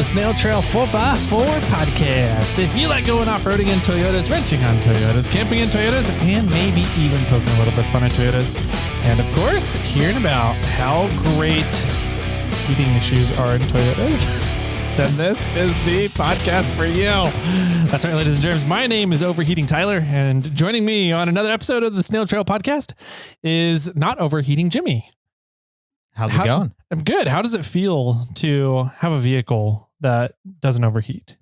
the Snail Trail 4x4 podcast. If you like going off-roading in Toyotas, wrenching on Toyotas, camping in Toyotas, and maybe even poking a little bit fun at Toyotas, and of course, hearing about how great heating issues are in Toyotas, then this is the podcast for you. That's right, ladies and gentlemen. My name is Overheating Tyler, and joining me on another episode of the Snail Trail podcast is Not Overheating Jimmy. How's it going? I'm good. How does it feel to have a vehicle that doesn't overheat?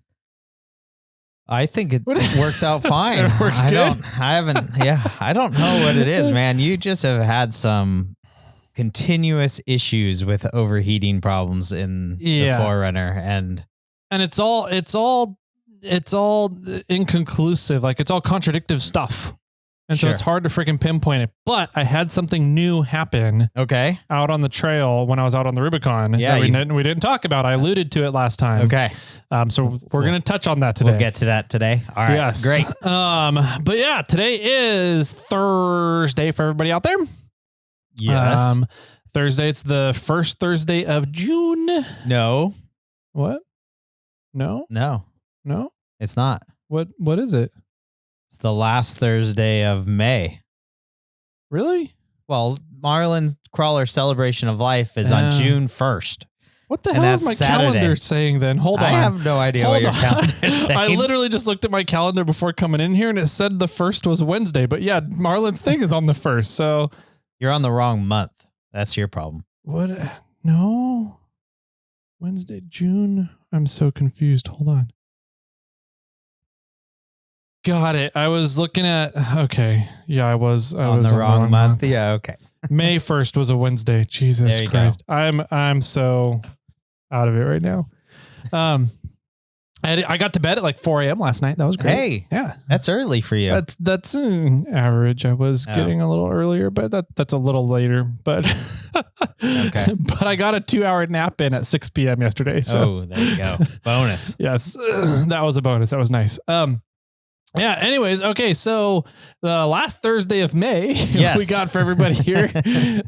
I think it works out fine. It works good? I don't know what it is, man. You just have had some continuous issues with overheating problems in the 4Runner, and it's all inconclusive. Like, it's all contradictive stuff. And so it's hard to freaking pinpoint it. But I had something new happen. Okay. Out on the trail when I was out on the Rubicon. Yeah. That we didn't talk about. I alluded to it last time. Okay. So we're going to touch on that today. We'll get to that today. All right. Yes. Great. But yeah, today is Thursday for everybody out there. Yes. Thursday. It's the first Thursday of June. No. What? No. It's not. What is it? It's the last Thursday of May. Really? Well, Marlin Crawler Celebration of Life is on June 1st. What the hell is my calendar saying then? Hold on. I have no idea what your calendar is saying. I literally just looked at my calendar before coming in here and it said the 1st was Wednesday. But yeah, Marlin's thing is on the 1st. So you're on the wrong month. That's your problem. What? No. Wednesday, June. I'm so confused. Hold on. Got it. I was looking at, okay. Yeah, I was on the wrong month. Yeah. Okay. May 1st was a Wednesday. Jesus Christ. Go. I'm so out of it right now. I got to bed at like 4 a.m. last night. That was great. Hey, yeah, that's early for you. That's an average. I was getting a little earlier, but that's a little later, but okay. But I got a 2-hour nap in at 6 p.m. yesterday. So there you go. Bonus. Yes. That was a bonus. That was nice. Yeah. Anyways. Okay. So the last Thursday of May, we got for everybody here.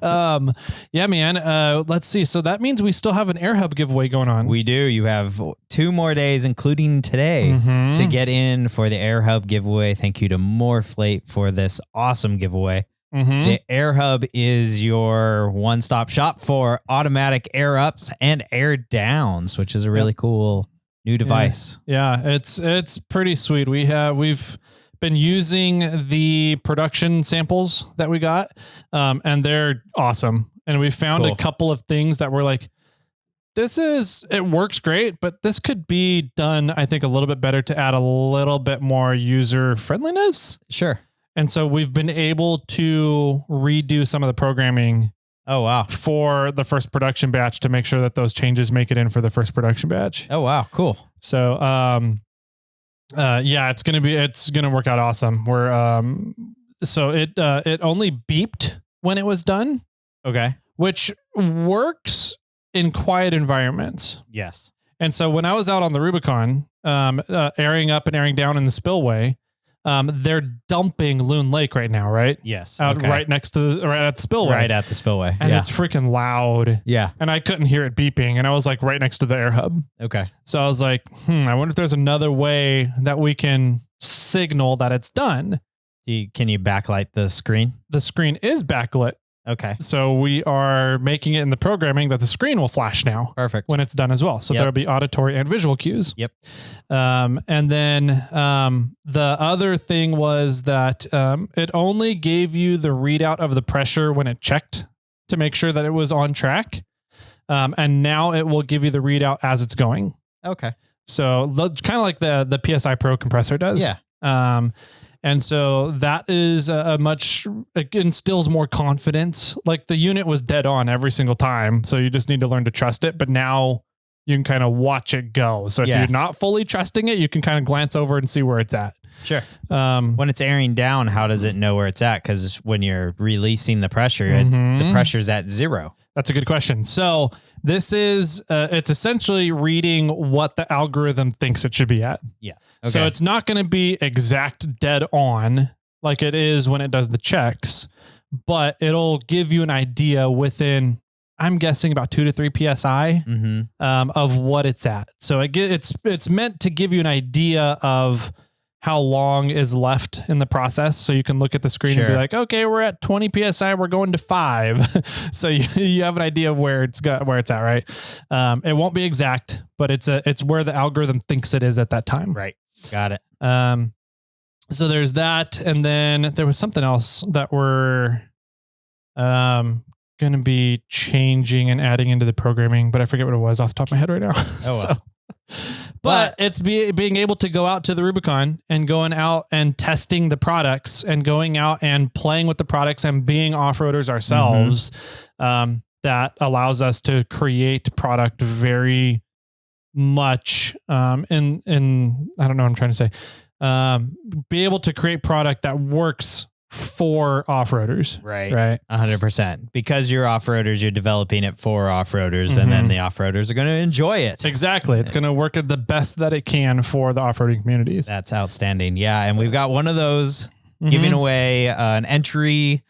Yeah, man. Let's see. So that means we still have an Air Hub giveaway going on. We do. You have 2 more days, including today, to get in for the Air Hub giveaway. Thank you to MORRFlate for this awesome giveaway. The Air Hub is your one-stop shop for automatic air ups and air downs, which is a really cool new device. Yeah, it's pretty sweet. We've been using the production samples that we got, and they're awesome. And we found a couple of things that were like, it works great, but this could be done, I think, a little bit better to add a little bit more user friendliness. Sure. And so we've been able to redo some of the programming. Oh, wow. For the first production batch to make sure that those changes make it in for the first production batch. Oh, wow. Cool. So, yeah, it's going to work out awesome. So it only beeped when it was done. Okay. Which works in quiet environments. Yes. And so when I was out on the Rubicon, airing up and airing down in the spillway, they're dumping Loon Lake right now, right? Yes. Out right next to right at the spillway. Right at the spillway. And it's freaking loud. Yeah. And I couldn't hear it beeping. And I was like right next to the Air Hub. Okay. So I was like, I wonder if there's another way that we can signal that it's done. Can you backlight the screen? The screen is backlit. Okay. So we are making it in the programming that the screen will flash now. Perfect. When it's done as well. So there'll be auditory and visual cues. Yep. And then the other thing was that it only gave you the readout of the pressure when it checked to make sure that it was on track. And now it will give you the readout as it's going. Okay. So kind of like the PSI Pro compressor does. Yeah. And so that is it instills more confidence. Like the unit was dead on every single time. So you just need to learn to trust it. But now you can kind of watch it go. So if you're not fully trusting it, you can kind of glance over and see where it's at. Sure. When it's airing down, how does it know where it's at? Because when you're releasing the pressure, the pressure's at 0. That's a good question. So this is, it's essentially reading what the algorithm thinks it should be at. Yeah. Okay. So it's not going to be exact dead on like it is when it does the checks, but it'll give you an idea within I'm guessing about 2 to 3 PSI of what it's at. So it's meant to give you an idea of how long is left in the process. So you can look at the screen and be like, okay, we're at 20 PSI. We're going to 5. So you have an idea of where it's at, right? It won't be exact, but it's where the algorithm thinks it is at that time. Right. Got it. So there's that. And then there was something else that we're, going to be changing and adding into the programming, but I forget what it was off the top of my head right now. Oh, well. But it's being able to go out to the Rubicon and going out and testing the products and going out and playing with the products and being off-roaders ourselves. That allows us to create product very much, I don't know what I'm trying to say. Be able to create product that works for off-roaders. Right. 100%. Because you're off-roaders, you're developing it for off-roaders, and then the off-roaders are going to enjoy it. Exactly. It's going to work at the best that it can for the off-roading communities. That's outstanding. Yeah. And we've got one of those giving away an entry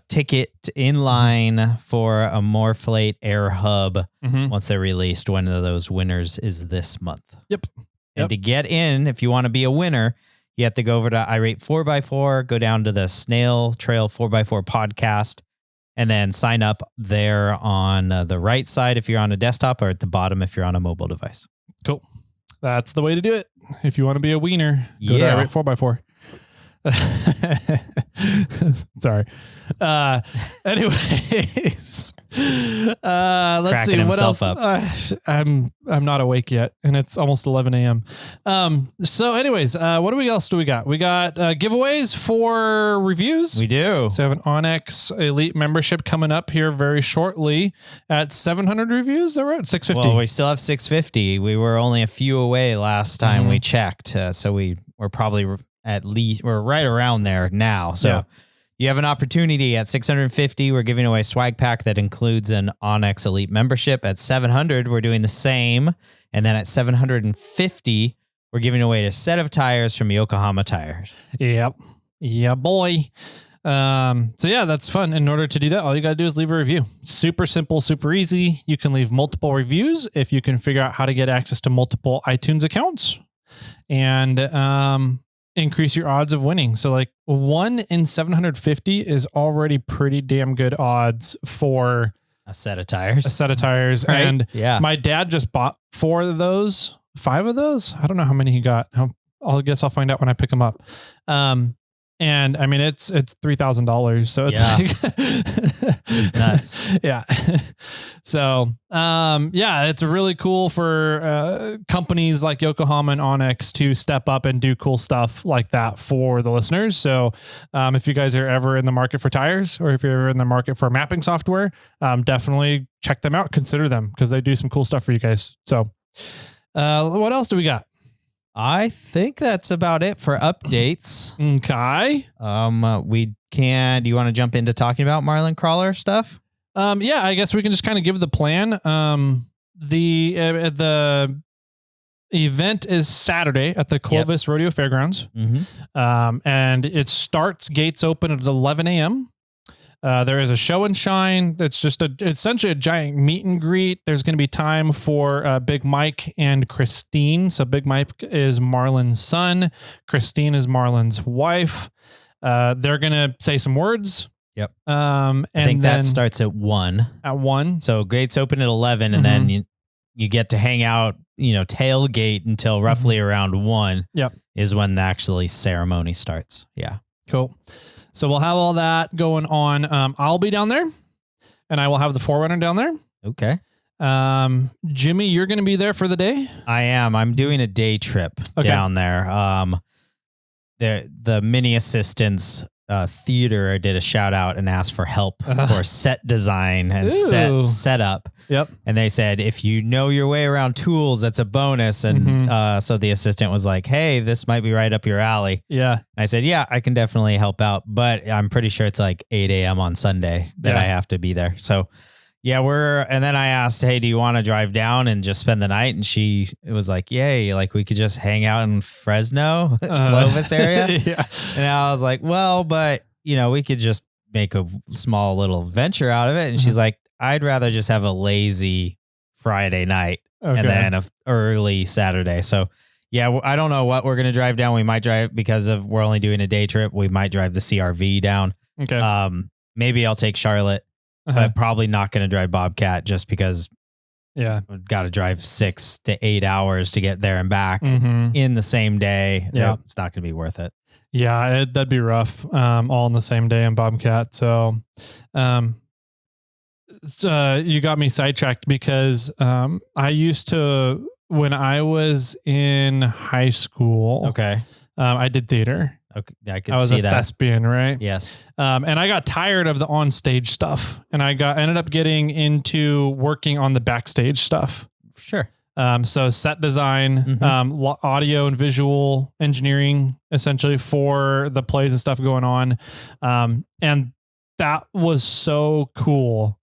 ticket in line for a MORRFlate Air Hub once they're released. One of those winners is this month. Yep. And to get in, if you want to be a winner, you have to go over to iRate 4x4, go down to the Snail Trail 4x4 podcast, and then sign up there on the right side if you're on a desktop, or at the bottom if you're on a mobile device. Cool. That's the way to do it. If you want to be a wiener, go to iRate 4x4. Sorry. Anyways, let's see what else. I'm not awake yet, and it's almost 11 a.m. So anyways, what else do we got? We got giveaways for reviews. We do. So we have an Onyx Elite membership coming up here very shortly at 700 reviews. We're at 650. Well, we still have 650. We were only a few away last time we checked, so we're probably we're right around there now. So you have an opportunity at 650. We're giving away a swag pack that includes an Onyx Elite membership. At 700, we're doing the same. And then at 750, we're giving away a set of tires from Yokohama Tires. Yep. Yeah, boy. So yeah, that's fun. In order to do that, all you got to do is leave a review. Super simple, super easy. You can leave multiple reviews if you can figure out how to get access to multiple iTunes accounts. And, increase your odds of winning. So like 1 in 750 is already pretty damn good odds for a set of tires. Right? And my dad just bought 5 of those. I don't know how many he got. I'll find out when I pick them up. And I mean, it's $3,000. So it's like it's nuts. Yeah. So, it's really cool for companies like Yokohama and Onyx to step up and do cool stuff like that for the listeners. So, if you guys are ever in the market for tires, or if you're in the market for mapping software, definitely check them out. Consider them, because they do some cool stuff for you guys. So, what else do we got? I think that's about it for updates. Okay. Do you want to jump into talking about Marlin Crawler stuff? I guess we can just kind of give the plan. The event is Saturday at the Clovis Rodeo Fairgrounds. And it starts, gates open at 11 a.m. There is a show and shine. It's just essentially a giant meet and greet. There's going to be time for Big Mike and Christine. So Big Mike is Marlin's son. Christine is Marlin's wife. They're going to say some words. Yep. I think that starts at 1. At 1. So gates open at 11, and then you get to hang out, tailgate until roughly around 1. Yep. Is when the actually ceremony starts. Yeah. Cool. So we'll have all that going on. I'll be down there, and I will have the Forerunner down there. Okay. Jimmy, you're going to be there for the day? I am. I'm doing a day trip down there. The mini assistants theater did a shout out and asked for help for set design and setup. Yep. And they said, if you know your way around tools, that's a bonus. And so the assistant was like, hey, this might be right up your alley. Yeah. And I said, yeah, I can definitely help out, but I'm pretty sure it's like 8 a.m. on Sunday that I have to be there. So yeah, and then I asked, hey, do you want to drive down and just spend the night? And it was like, yay, like we could just hang out in Fresno, Clovis area. Yeah. And I was like, well, but we could just make a small little venture out of it. And she's like, I'd rather just have a lazy Friday night and then a early Saturday. So yeah, I don't know what we're going to drive down. We might drive, because we're only doing a day trip, we might drive the CRV down. Okay. Maybe I'll take Charlotte, but probably not going to drive Bobcat, just because we've got to drive 6 to 8 hours to get there and back in the same day. Yeah. It's not going to be worth it. Yeah, that'd be rough. All in the same day in Bobcat. So, you got me sidetracked because I used to, when I was in high school, I did theater. Okay, I I could was see a that. thespian, right? Yes. And I got tired of the on-stage stuff, and ended up getting into working on the backstage stuff. Sure. So set design, audio and visual engineering, essentially, for the plays and stuff going on. And that was so cool.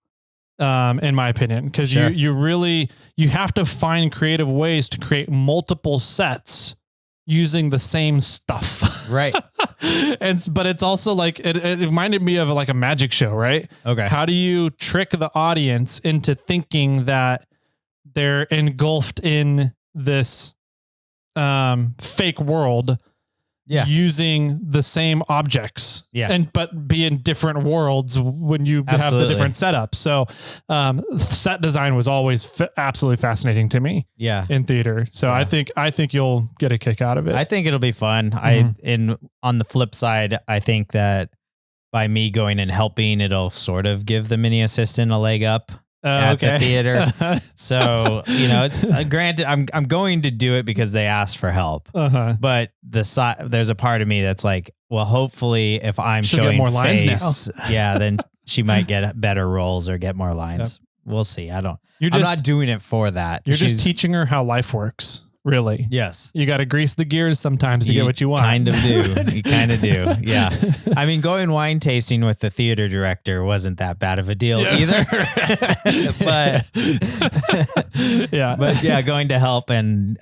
In my opinion, because you have to find creative ways to create multiple sets using the same stuff. Right. But it's also like, it reminded me of like a magic show, right? Okay. How do you trick the audience into thinking that they're engulfed in this fake world using the same objects, but be in different worlds when you have the different setups. So, set design was always absolutely fascinating to me. Yeah. In theater. So I think you'll get a kick out of it. I think it'll be fun. On the flip side, I think that by me going and helping, it'll sort of give the mini assistant a leg up at the theater. So, granted, I'm going to do it because they asked for help. But there's a part of me that's like, well, hopefully if I'm showing more face, then she might get better roles or get more lines. We'll see. I'm not doing it for that. You're just teaching her how life works. Really? Yes. You got to grease the gears sometimes to get what you want. Kind of do. You kind of do. Yeah. I mean, going wine tasting with the theater director wasn't that bad of a deal either. But going to help and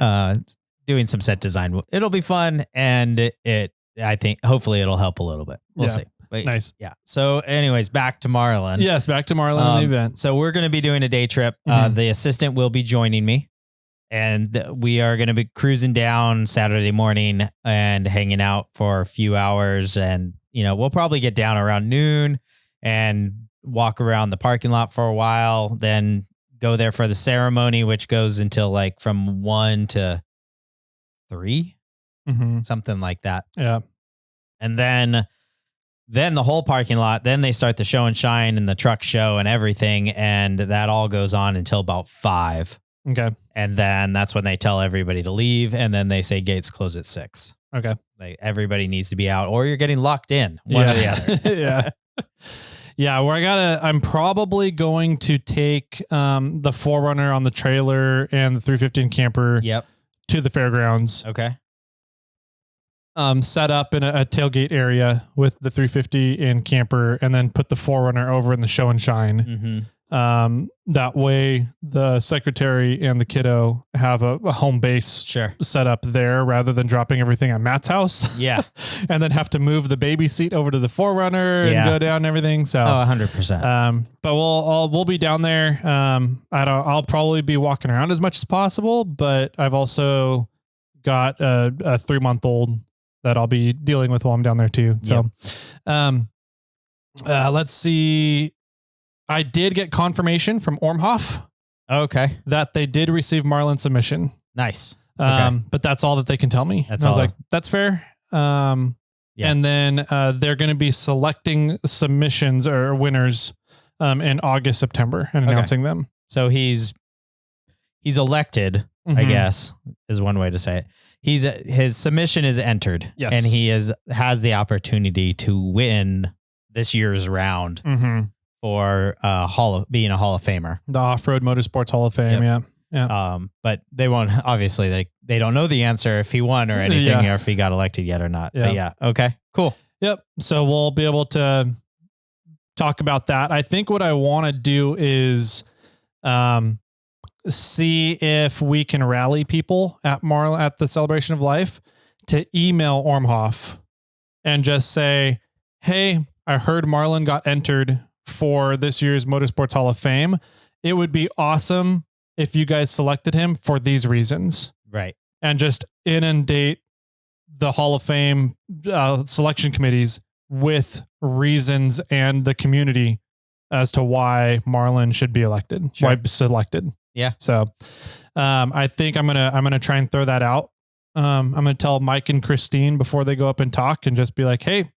doing some set design, it'll be fun. And I think hopefully it'll help a little bit. We'll see. But, nice. Yeah. So anyways, back to Marlin. Yes. Back to Marlin and the event. So we're going to be doing a day trip. The assistant will be joining me. And we are going to be cruising down Saturday morning and hanging out for a few hours. And, we'll probably get down around noon and walk around the parking lot for a while, then go there for the ceremony, which goes until like from 1 to 3, something like that. Yeah. And then the whole parking lot, then they start the show and shine and the truck show and everything. And that all goes on until about 5. Okay. And then that's when they tell everybody to leave. And then they say gates close at 6. Okay. Like everybody needs to be out or you're getting locked in, one or the other. Yeah. Yeah. I'm probably going to take the 4Runner on the trailer and the 315 camper to the fairgrounds. Okay. Set up in a tailgate area with the 350 and camper, and then put the 4Runner over in the show and shine. That way the secretary and the kiddo have a home base set up there rather than dropping everything at Matt's house. Yeah. And then have to move the baby seat over to the 4Runner and go down and everything. So 100%. But we'll be down there. I'll probably be walking around as much as possible, but I've also got a 3-month-old that I'll be dealing with while I'm down there too. So, let's see. I did get confirmation from Ormhoff. Okay. That they did receive Marlin's submission. Nice. But that's all that they can tell me. I was like, that's fair. And then they're going to be selecting submissions or winners in August, September and announcing them. So he's elected, I guess, is one way to say it. His submission is entered. Yes. And he has the opportunity to win this year's round. For being a Hall of Famer, the Off-Road Motorsports Hall of Fame. Yeah. But they won't, obviously they don't know the answer if he won or anything or if he got elected yet or not. But okay, cool. Yep. So we'll be able to talk about that. I think what I want to do is see if we can rally people at the Celebration of Life to email Ormhoff and just say, hey, I heard Marlin got entered for this year's Motorsports Hall of Fame. It would be awesome if you guys selected him for these reasons. Right. And just inundate the Hall of Fame selection committees with reasons and the community as to why Marlon should be elected, why selected. Yeah. So I think I'm gonna try and throw that out. I'm gonna tell Mike and Christine before they go up and talk and just be like, hey,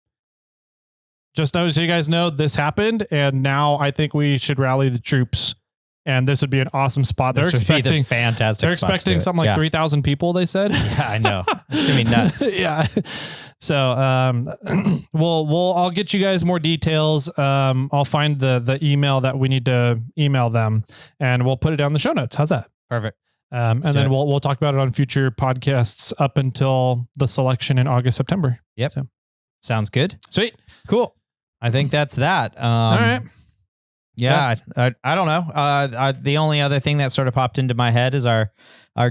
just so you guys know, this happened, and now I think we should rally the troops. And this would be an awesome spot. They're expecting fantastic. They're expecting something like 3,000 people. They said. Yeah, I know. It's gonna be nuts. Yeah. So I'll get you guys more details. I'll find the email that we need to email them, and we'll put it down in the show notes. How's that? Perfect. And then we'll talk about it on future podcasts up until the selection in August, September. Yep. So. Sounds good. Sweet. Cool. I think that's that. All right. Yeah, I don't know. The only other thing that sort of popped into my head is our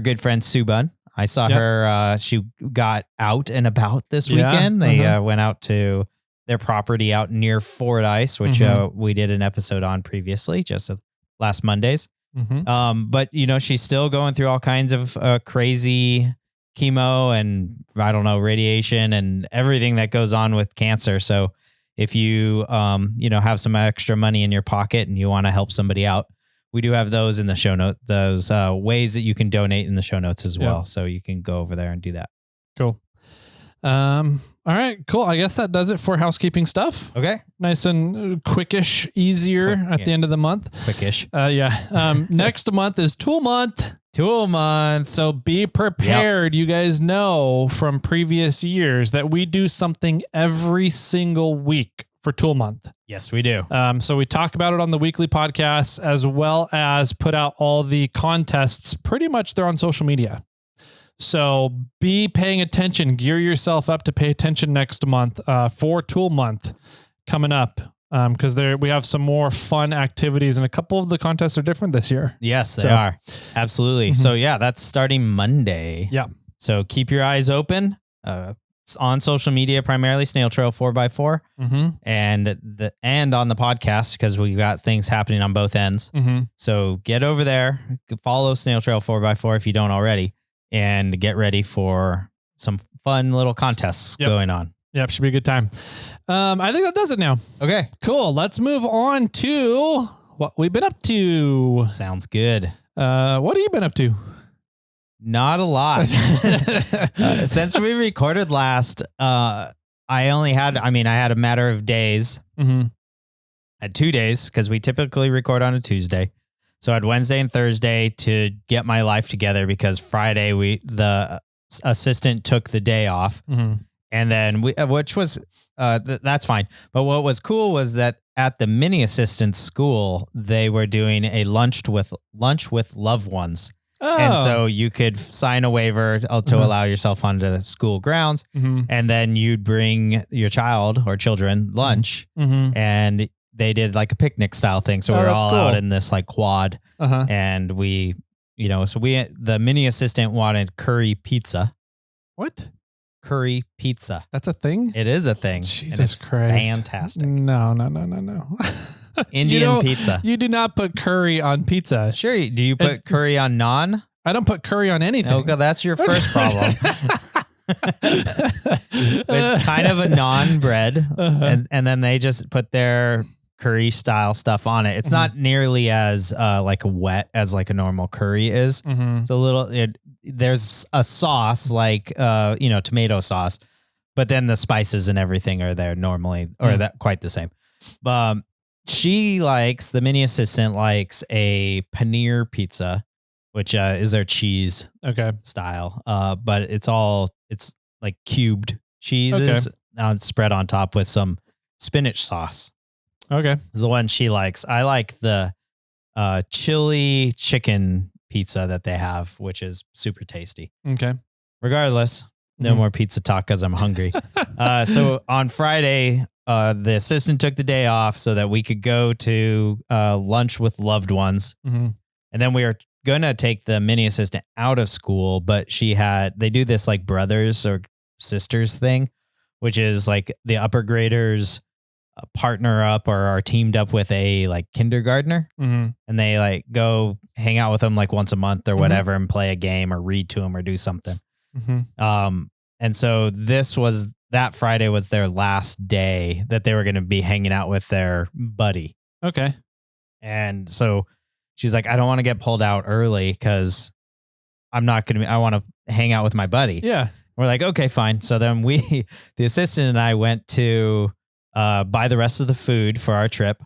good friend Sue Bunn. I saw her. She got out and about this weekend. They went out to their property out near Fordyce, which we did an episode on previously, just last Mondays. But she's still going through all kinds of crazy chemo and radiation and everything that goes on with cancer. So if you, have some extra money in your pocket and you want to help somebody out, we do have those in the show note, those ways that you can donate in the show notes as well. So you can go over there and do that. Cool. All right, cool. I guess that does it for housekeeping stuff. Okay. Nice and quickish, easier at the end of the month. Quickish. Next month is Tool Month. Tool Month. So be prepared. Yep. You guys know from previous years that we do something every single week for Tool Month. Yes, we do. So we talk about it on the weekly podcasts, as well as put out all the contests. Pretty much they're on social media. So be paying attention. Gear yourself up to pay attention next month for Tool Month coming up. Because we have some more fun activities, and a couple of the contests are different this year. Yes, they are. Absolutely. So that's starting Monday. Yeah. So keep your eyes open. It's on social media, primarily Snail Trail 4x4, and on the podcast, because we got things happening on both ends. So get over there, follow Snail Trail 4x4 if you don't already, and get ready for some fun little contests going on. Yep, should be a good time. I think that does it now. Okay, cool. Let's move on to what we've been up to. Sounds good. What have you been up to? Not a lot. Since we recorded last, I had a matter of days. I had 2 days because we typically record on a Tuesday. So I had Wednesday and Thursday to get my life together because Friday the assistant took the day off. And then which was, that's fine. But what was cool was that at the mini assistant school, they were doing a lunch with loved ones. Oh. And so you could sign a waiver to allow yourself onto the school grounds. And then you'd bring your child or children lunch. And they did like a picnic style thing. So we were all out in this like quad. And the mini assistant wanted curry pizza. What? Curry pizza. That's a thing? It is a thing. Jesus Christ. Fantastic. No. Indian pizza. You do not put curry on pizza. Sure. Do you put curry on naan? I don't put curry on anything. Okay, that's your first problem. It's kind of a naan bread. And then they just put their curry style stuff on it. It's not nearly as like wet as like a normal curry is. It's a little, there's a sauce like, tomato sauce, but then the spices and everything are there normally, or that quite the same. The mini assistant likes a paneer pizza, which is their cheese style. But it's like cubed cheeses spread on top with some spinach sauce. Okay. Is the one she likes. I like the chili chicken pizza that they have, which is super tasty. Okay. Regardless, no more pizza talk because I'm hungry. So on Friday, the assistant took the day off so that we could go to lunch with loved ones. And then we were going to take the mini assistant out of school, but they do this like brothers or sisters thing, which is like the upper graders partner up or are teamed up with a like kindergartner, and they like go hang out with them like once a month or whatever and play a game or read to them or do something. And so that Friday was their last day that they were going to be hanging out with their buddy. Okay. And so she's like, I don't want to get pulled out early because I want to hang out with my buddy. Yeah. We're like, okay, fine. So then the assistant and I went to buy the rest of the food for our trip.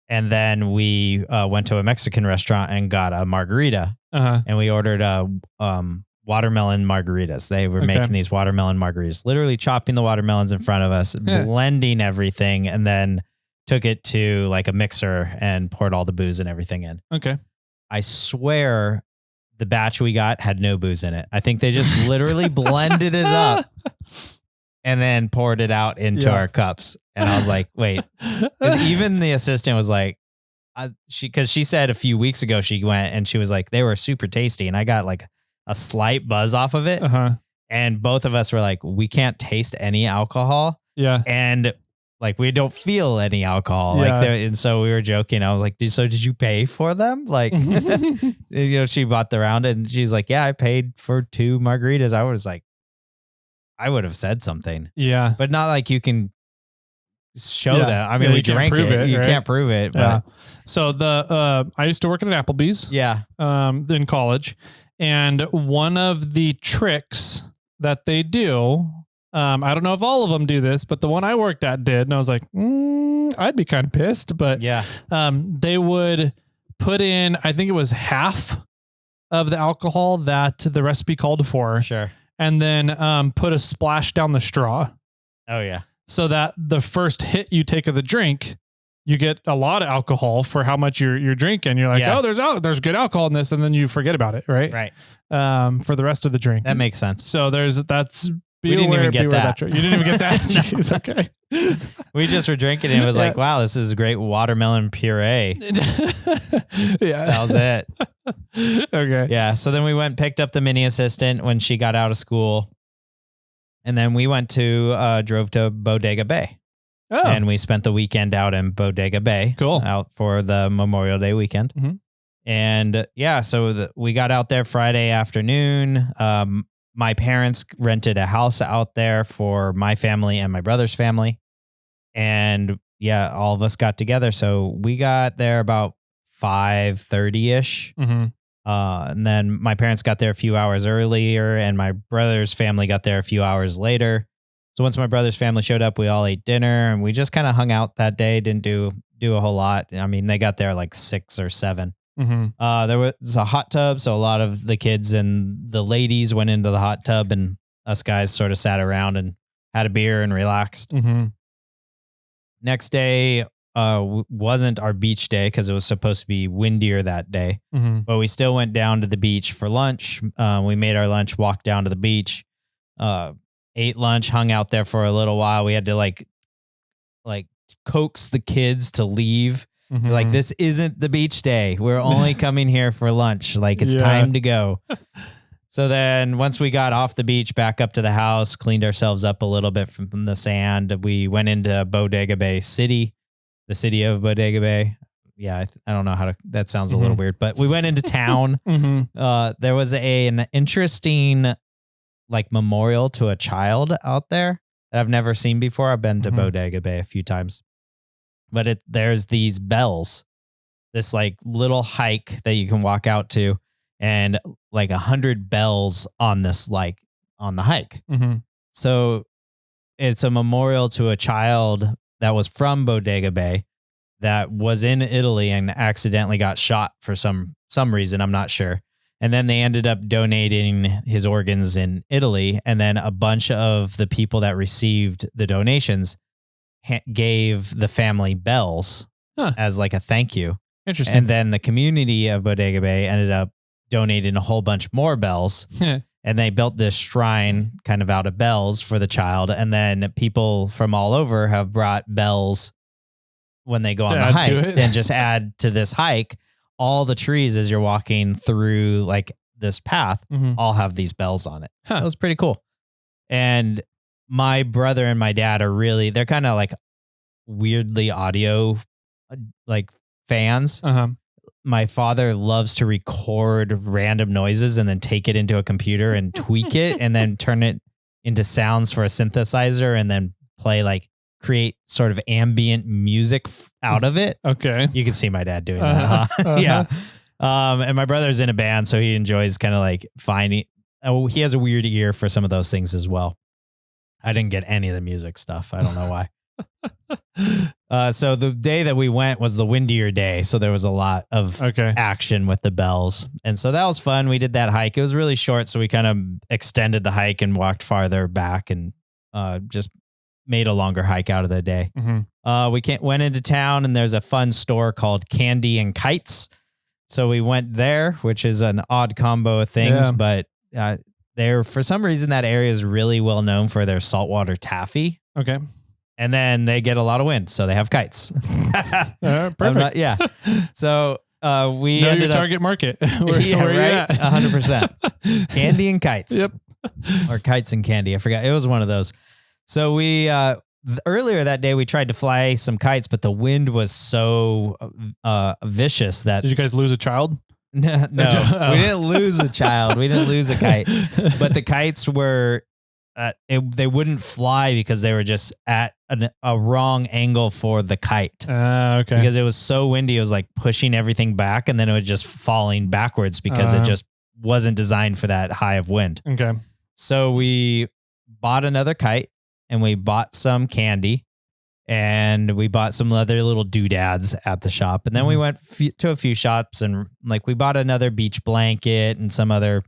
And then we went to a Mexican restaurant and got a margarita. And we ordered watermelon margaritas. They were making these watermelon margaritas, literally chopping the watermelons in front of us, blending everything, and then took it to like a mixer and poured all the booze and everything in. Okay. I swear the batch we got had no booze in it. I think they just literally blended it up and then poured it out into our cups. And I was like, wait, because even the assistant was like, because she said a few weeks ago she went and she was like, they were super tasty. And I got like a slight buzz off of it. And both of us were like, we can't taste any alcohol. Yeah. And like, we don't feel any alcohol. And so we were joking. I was like, did you pay for them? Like, she bought the round and she's like, yeah, I paid for 2 margaritas. I was like, I would have said something. Yeah. But not like you can show that. I mean, we drank it. You can't prove it. But. So I used to work at an Applebee's. Yeah. In college. And one of the tricks that they do, I don't know if all of them do this, but the one I worked at did. And I was like, I'd be kind of pissed. But they would put in, I think it was half of the alcohol that the recipe called for. Sure. And then put a splash down the straw. Oh, yeah. So that the first hit you take of the drink, you get a lot of alcohol for how much you're drinking. You're like, oh, there's good alcohol in this. And then you forget about it. Right. Right. For the rest of the drink. That makes sense. So We didn't even get that. You didn't even get that. Jeez, okay. We just were drinking and it was like, wow, this is great watermelon puree. That was it. Okay. Yeah. So then we went and picked up the mini assistant when she got out of school. And then we drove to Bodega Bay. Oh. And we spent the weekend out in Bodega Bay. Cool. Out for the Memorial Day weekend. And so we got out there Friday afternoon. My parents rented a house out there for my family and my brother's family. And all of us got together. So we got there about 5:30-ish. And then my parents got there a few hours earlier and my brother's family got there a few hours later. So once my brother's family showed up, we all ate dinner and we just kind of hung out that day. Didn't do a whole lot. I mean, they got there like 6 or 7. There was a hot tub. So a lot of the kids and the ladies went into the hot tub and us guys sort of sat around and had a beer and relaxed. Next day wasn't our beach day because it was supposed to be windier that day, but we still went down to the beach for lunch. We made our lunch, walked down to the beach, ate lunch, hung out there for a little while. We had to like coax the kids to leave. Like, this isn't the beach day. We're only coming here for lunch. Like, it's time to go. So then once we got off the beach, back up to the house, cleaned ourselves up a little bit from the sand, we went into Bodega Bay City, the city of Bodega Bay. Yeah, I don't know how to, that sounds a little weird, but we went into town. There was an interesting like memorial to a child out there that I've never seen before. I've been to Bodega Bay a few times. But there's these bells, this like little hike that you can walk out to, and like 100 bells on this, like on the hike. So it's a memorial to a child that was from Bodega Bay that was in Italy and accidentally got shot for some reason. I'm not sure. And then they ended up donating his organs in Italy. And then a bunch of the people that received the donations gave the family bells as like a thank you. Interesting. And then the community of Bodega Bay ended up donating a whole bunch more bells. And they built this shrine kind of out of bells for the child. And then people from all over have brought bells when they go on the hike and just add to this hike. All the trees as you're walking through like this path all have these bells on it. That was pretty cool. And my brother and my dad are they're kind of like weirdly audio like fans. My father loves to record random noises and then take it into a computer and tweak it and then turn it into sounds for a synthesizer and then create sort of ambient music out of it. Okay. You can see my dad doing that. Huh? Yeah. And my brother's in a band, so he enjoys kind of like finding, he has a weird ear for some of those things as well. I didn't get any of the music stuff. I don't know why. So the day that we went was the windier day. So there was a lot of action with the bells. And so that was fun. We did that hike. It was really short. So we kind of extended the hike and walked farther back and just made a longer hike out of the day. We went into town and there's a fun store called Candy and Kites. So we went there, which is an odd combo of things, but for some reason, that area is really well known for their saltwater taffy. Okay. And then they get a lot of wind, so they have kites. Perfect. So we know ended your target market. Where right. 100%. Candy and kites. Yep. Or kites and candy. I forgot. It was one of those. So we earlier that day we tried to fly some kites, but the wind was so vicious that. Did you guys lose a child? No, we didn't lose a child. We didn't lose a kite, but the kites were. They wouldn't fly because they were just at a wrong angle for the kite. Okay. Because it was so windy, it was like pushing everything back, and then it was just falling backwards because it just wasn't designed for that high of wind. Okay. So we bought another kite, and we bought some candy, and we bought some other little doodads at the shop, and then we went to a few shops, and like we bought another beach blanket and some other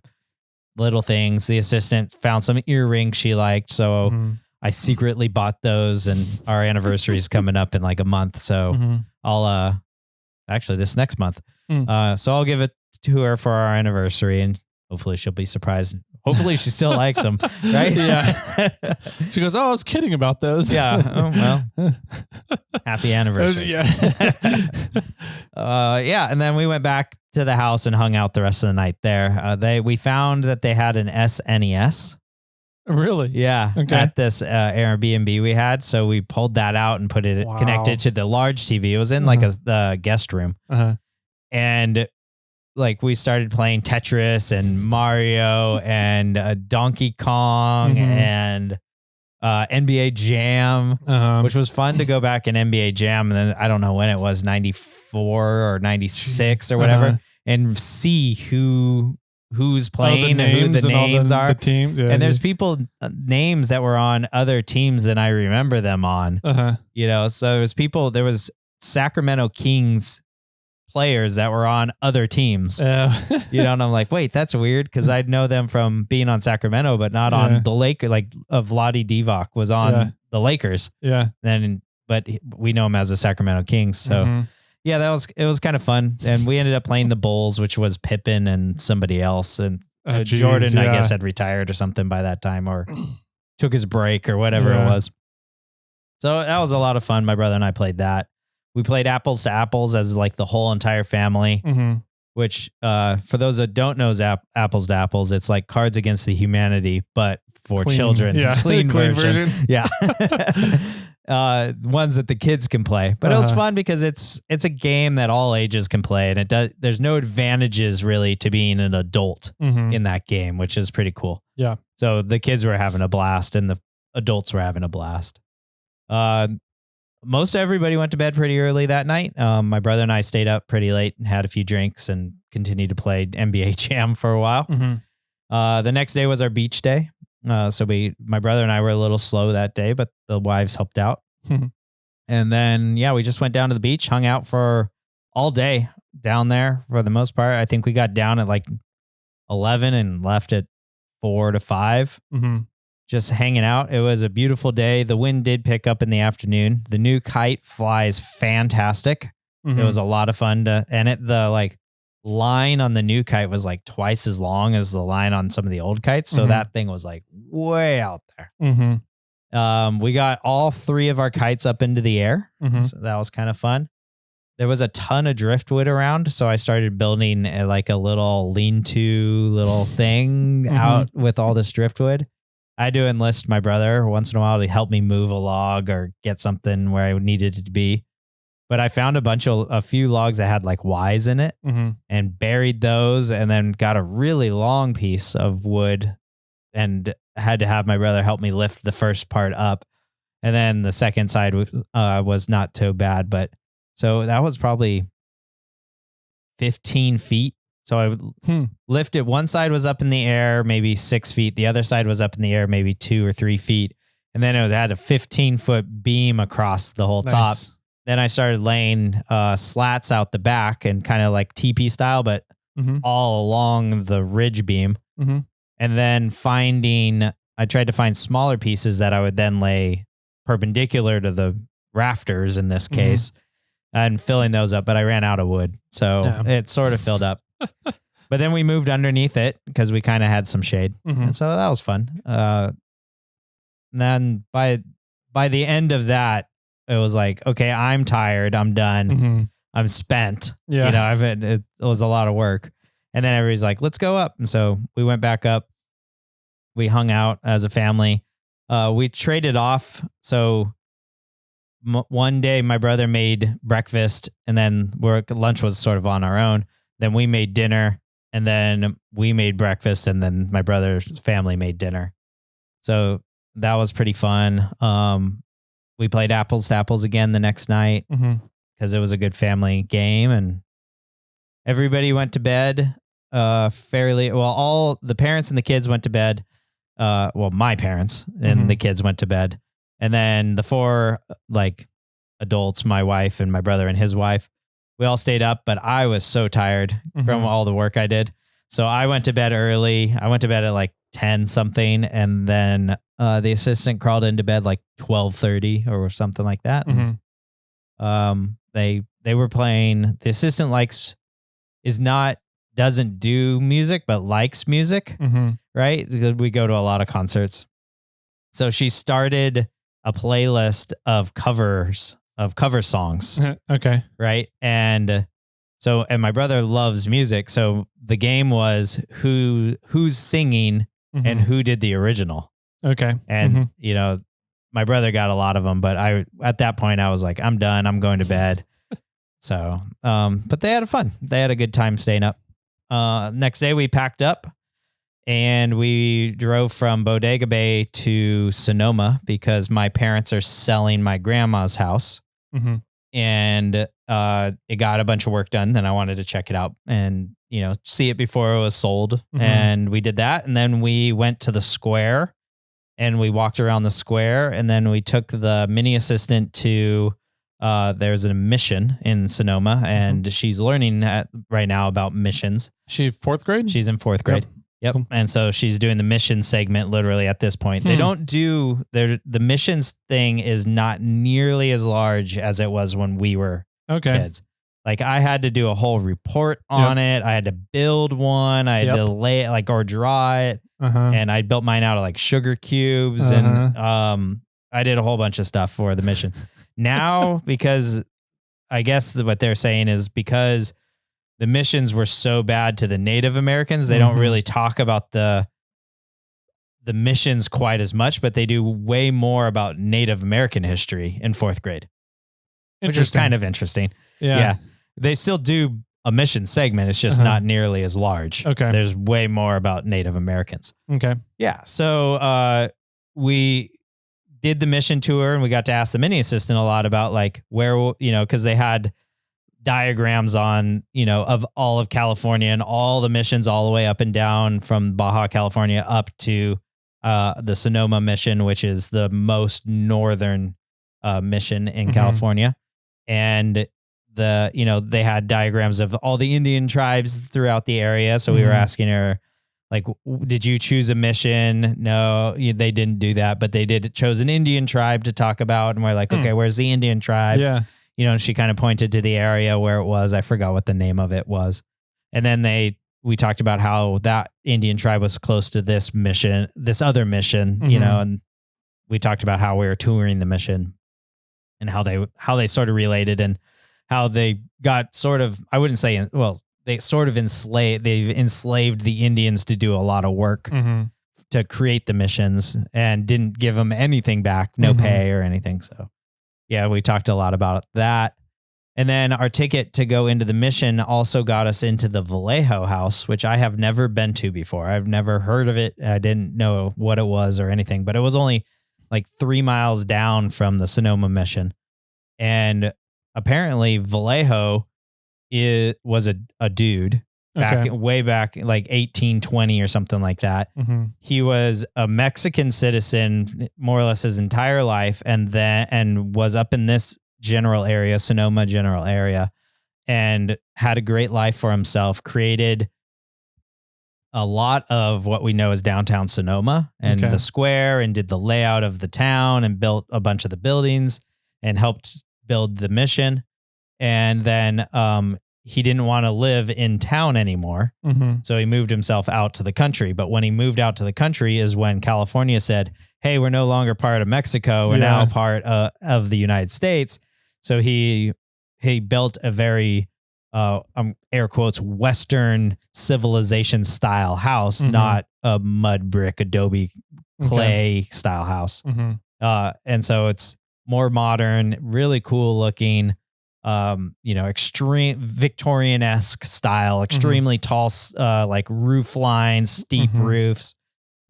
little things. The assistant found some earrings she liked, so I secretly bought those, and our anniversary is coming up in like a month, so I'll actually this next month. So I'll give it to her for our anniversary, and hopefully she'll be surprised. Hopefully she still likes them, right? Yeah. She goes, "Oh, I was kidding about those." Yeah. Oh, well. Happy anniversary. Yeah. Yeah. And then we went back to the house and hung out the rest of the night there. We found that they had an SNES. Really? Yeah. Okay. At this Airbnb we had. So we pulled that out and put it connected to the large TV. It was in like the guest room. And like we started playing Tetris and Mario and Donkey Kong and NBA Jam, which was fun to go back in NBA Jam. And then I don't know when it was, 94 or 96 or whatever, and see who's playing and who the names are. The teams, and there's people names that were on other teams than I remember them on. You know, so there was Sacramento Kings players that were on other teams, you know, and I'm like, wait, that's weird because I'd know them from being on Sacramento, but not on the Lakers. Like Vlade Divac was on the Lakers, but we know him as the Sacramento Kings. So yeah, it was kind of fun, and we ended up playing the Bulls, which was Pippen and somebody else, and Jordan, I guess, had retired or something by that time, or took his break or whatever it was. So that was a lot of fun. My brother and I played that. We played Apples to Apples as like the whole entire family, which for those that don't know Apples to Apples, it's like Cards Against the Humanity, but for children. Yeah. Clean version. Yeah. Ones that the kids can play. But it was fun because it's a game that all ages can play, and there's no advantages really to being an adult in that game, which is pretty cool. Yeah. So the kids were having a blast and the adults were having a blast. Most everybody went to bed pretty early that night. My brother and I stayed up pretty late and had a few drinks and continued to play NBA Jam for a while. The next day was our beach day. So my brother and I were a little slow that day, but the wives helped out. And then, we just went down to the beach, hung out for all day down there for the most part. I think we got down at like 11 and left at 4 to 5. Just hanging out. It was a beautiful day. The wind did pick up in the afternoon. The new kite flies fantastic. It was a lot of fun the like line on the new kite was like twice as long as the line on some of the old kites. So that thing was like way out there. We got all 3 of our kites up into the air. So that was kind of fun. There was a ton of driftwood around. So I started building like a little lean-to little thing out with all this driftwood. I had to enlist my brother once in a while to help me move a log or get something where I needed it to be. But I found a few logs that had like Ys in it and buried those, and then got a really long piece of wood and had to have my brother help me lift the first part up. And then the second side was not so bad. But so that was probably 15 feet. So I would lift it. One side was up in the air, maybe 6 feet. The other side was up in the air, maybe 2 or 3 feet. And then it had a 15-foot beam across the whole top. Then I started laying slats out the back and kind of like teepee style, but all along the ridge beam. And then I tried to find smaller pieces that I would then lay perpendicular to the rafters in this case, and filling those up. But I ran out of wood. So it sort of filled up. But then we moved underneath it because we kind of had some shade. And so that was fun. And then by the end of that, it was like, okay, I'm tired. I'm done. I'm spent. Yeah. You know, it was a lot of work. And then everybody's like, let's go up. And so we went back up. We hung out as a family. We traded off. So one day my brother made breakfast, and then lunch was sort of on our own. Then we made dinner, and then we made breakfast, and then my brother's family made dinner. So that was pretty fun. We played apples to apples again the next night because it was a good family game, and everybody went to bed fairly well. All the parents and the kids went to bed. My parents and the kids went to bed, and then the 4 like adults, my wife and my brother and his wife, we all stayed up, but I was so tired from all the work I did. So I went to bed early. I went to bed at like 10 something. And then the assistant crawled into bed like 12:30 or something like that. They were playing. The assistant doesn't do music, but likes music, right? We go to a lot of concerts. So she started a playlist of cover songs. Okay. Right. And my brother loves music. So the game was who's singing and who did the original. Okay. And, you know, my brother got a lot of them, but at that point I was like, I'm done. I'm going to bed. So, but they had fun. They had a good time staying up. Next day we packed up and we drove from Bodega Bay to Sonoma because my parents are selling my grandma's house. And it got a bunch of work done. Then I wanted to check it out and, you know, see it before it was sold. And we did that. And then we went to the square and we walked around the square. And then we took the mini assistant to there's a mission in Sonoma, and she's learning right now about missions. She's 4th grade? She's in 4th grade. Yep. Cool. And so she's doing the mission segment literally at this point. They don't do the missions thing is not nearly as large as it was when we were kids. Like I had to do a whole report on it. I had to build one. I had to lay it or draw it. And I built mine out of like sugar cubes. And I did a whole bunch of stuff for the mission. Now, because I guess what they're saying is because the missions were so bad to the Native Americans, they don't really talk about the missions quite as much, but they do way more about Native American history in 4th grade, which is kind of interesting. Yeah. They still do a mission segment. It's just not nearly as large. Okay. There's way more about Native Americans. Okay. Yeah. So we did the mission tour and we got to ask the mini assistant a lot about like where, you know, because they had diagrams on, you know, of all of California and all the missions all the way up and down from Baja California up to the Sonoma mission, which is the most northern mission in California. And they had diagrams of all the Indian tribes throughout the area. So we were asking her, like, did you choose a mission? No, they didn't do that, but they chose an Indian tribe to talk about. And we're like, okay, where's the Indian tribe? Yeah. You know, and she kind of pointed to the area where it was. I forgot what the name of it was. And then we talked about how that Indian tribe was close to this other mission, you know, and we talked about how we were touring the mission and how they sort of related and how they got sort of, I wouldn't say, well, they sort of enslaved the Indians to do a lot of work to create the missions and didn't give them anything back, no pay or anything. So yeah, we talked a lot about that. And then our ticket to go into the mission also got us into the Vallejo house, which I have never been to before. I've never heard of it. I didn't know what it was or anything, but it was only like 3 miles down from the Sonoma mission. And apparently Vallejo was a dude way back like 1820 or something like that. He was a Mexican citizen more or less his entire life, and was up in this Sonoma general area, and had a great life for himself, created a lot of what we know as downtown Sonoma and the square, and did the layout of the town and built a bunch of the buildings and helped build the mission. And then he didn't want to live in town anymore. So he moved himself out to the country. But when he moved out to the country is when California said, hey, we're no longer part of Mexico. We're now part of the United States. So he built a very, air quotes, Western civilization style house, not a mud brick, adobe clay style house. And so it's more modern, really cool looking, extreme Victorian-esque style, extremely tall, like roof lines, steep roofs,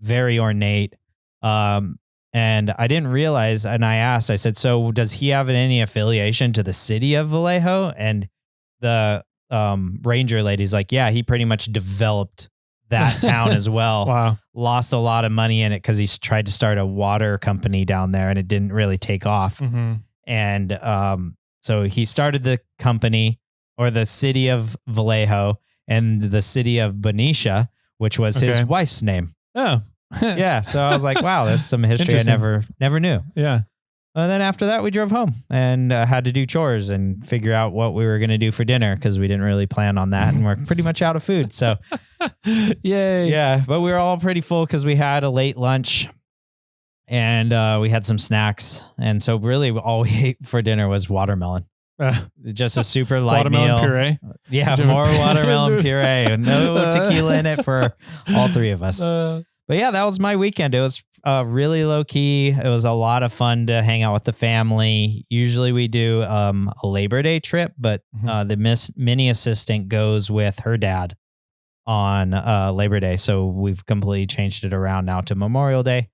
very ornate. And I didn't realize, and I said, so does he have any affiliation to the city of Vallejo? And the ranger lady's like, yeah, he pretty much developed that town as well. Wow. Lost a lot of money in it because he tried to start a water company down there and it didn't really take off. And so he started the company, or the city of Vallejo, and the city of Benicia, which was his wife's name. Oh. Yeah. So I was like, wow, there's some history I never knew. Yeah. And then after that, we drove home and had to do chores and figure out what we were going to do for dinner, because we didn't really plan on that. And we're pretty much out of food. So yay. Yeah. But we were all pretty full because we had a late lunch and we had some snacks. And so really all we ate for dinner was watermelon. Just a super light watermelon meal. Puree. Yeah. More watermelon puree. No tequila in it for all three of us. But yeah, that was my weekend. It was really low key. It was a lot of fun to hang out with the family. Usually we do a Labor Day trip, but the mini assistant goes with her dad on Labor Day. So we've completely changed it around now to Memorial Day.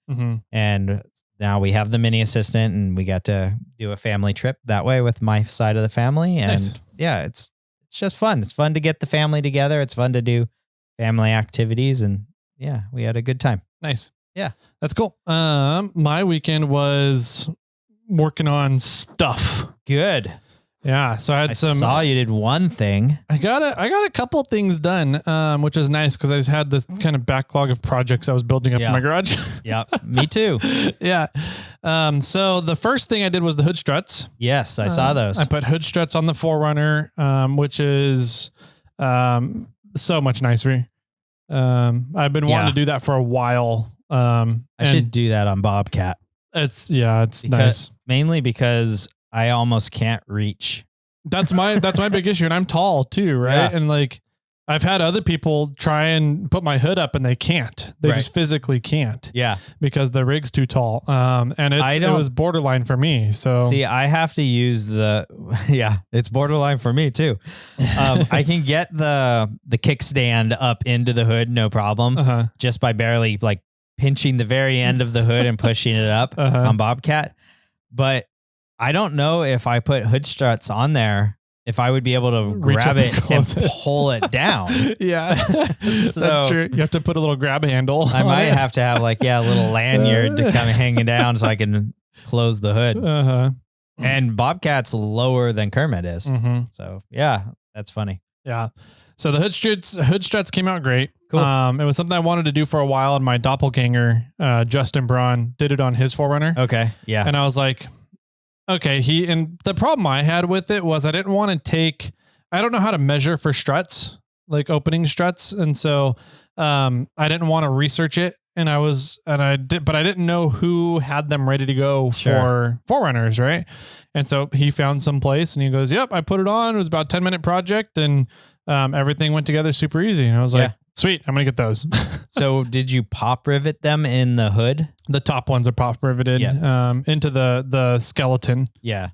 And now we have the mini assistant, and we got to do a family trip that way with my side of the family. And yeah, it's just fun. It's fun to get the family together. It's fun to do family activities, and yeah, we had a good time. Nice. Yeah. That's cool. My weekend was working on stuff. Good. Yeah. So I saw you did one thing. I got a couple things done, which is nice because I had this kind of backlog of projects I was building up in my garage. Yeah. Me too. Yeah. So the first thing I did was the hood struts. Yes. I saw those. I put hood struts on the 4Runner, which is so much nicer. I've been wanting to do that for a while. I should do that on Bobcat. It's nice. Mainly because I almost can't reach. That's my big issue. And I'm tall too. Right. Yeah. And like, I've had other people try and put my hood up and they can't, they just physically can't. Yeah. Because the rig's too tall. And it was borderline for me. So see, I have to use it's borderline for me too. I can get the kickstand up into the hood. No problem. Just by barely like pinching the very end of the hood and pushing it up on Bobcat. But I don't know if I put hood struts on there, if I would be able to grab it and pull it down. Yeah, so that's true. You have to put a little grab handle. I might have to have a little lanyard to come hanging down so I can close the hood. And Bobcat's lower than Kermit is. So yeah, that's funny. Yeah. So the hood struts came out great. Cool. It was something I wanted to do for a while, and my doppelganger, Justin Braun, did it on his 4Runner. Okay. Yeah. And I was like, okay, and the problem I had with it was I didn't want to I don't know how to measure for struts, like opening struts. And so, I didn't want to research it, but I didn't know who had them ready to go for 4Runners. Right. And so he found some place and he goes, yep, I put it on. It was about a 10-minute project, and everything went together super easy. And I was like, Sweet. I'm going to get those. So did you pop rivet them in the hood? The top ones are pop riveted into the skeleton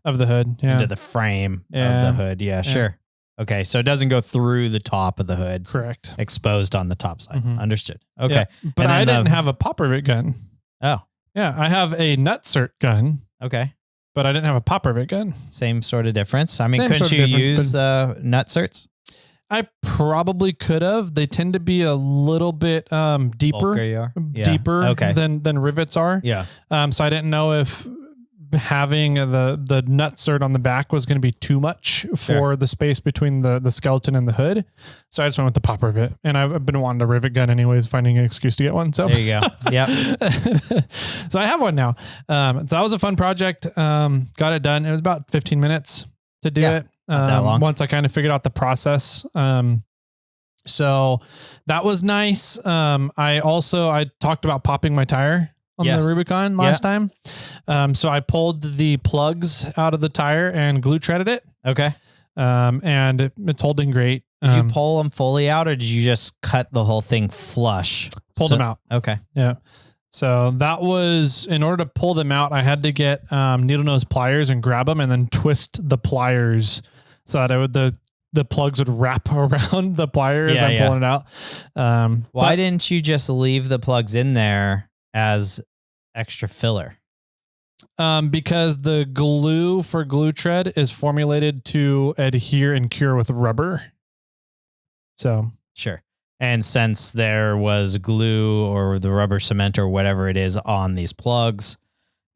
of the hood. Yeah. Into the frame of the hood. Yeah, sure. Okay. So it doesn't go through the top of the hood. Correct. Exposed on the top side. Understood. Okay. Yeah. But I didn't have a pop rivet gun. Oh. Yeah. I have a nut-cert gun. Okay. But I didn't have a pop rivet gun. Same sort of difference. I mean, couldn't you use nut-certs? I probably could have. They tend to be a little bit deeper than rivets are. Yeah. So I didn't know if having the nut-cert on the back was going to be too much for the space between the skeleton and the hood. So I just went with the pop rivet. And I've been wanting a rivet gun anyways, finding an excuse to get one. So there you go. Yeah. So I have one now. So that was a fun project. Got it done. It was about 15 minutes to do it. That long. Once I kind of figured out the process. So that was nice. I talked about popping my tire on the Rubicon last time. So I pulled the plugs out of the tire and glue threaded it. Okay. And it's holding great. Did you pull them fully out or did you just cut the whole thing flush? Pulled them out. Okay. Yeah. So that was, in order to pull them out, I had to get needle nose pliers and grab them and then twist the pliers so that the plugs would wrap around the pliers as I'm pulling it out. Why didn't you just leave the plugs in there as extra filler? Because the glue for glue tread is formulated to adhere and cure with rubber. So sure. And since there was glue or the rubber cement or whatever it is on these plugs,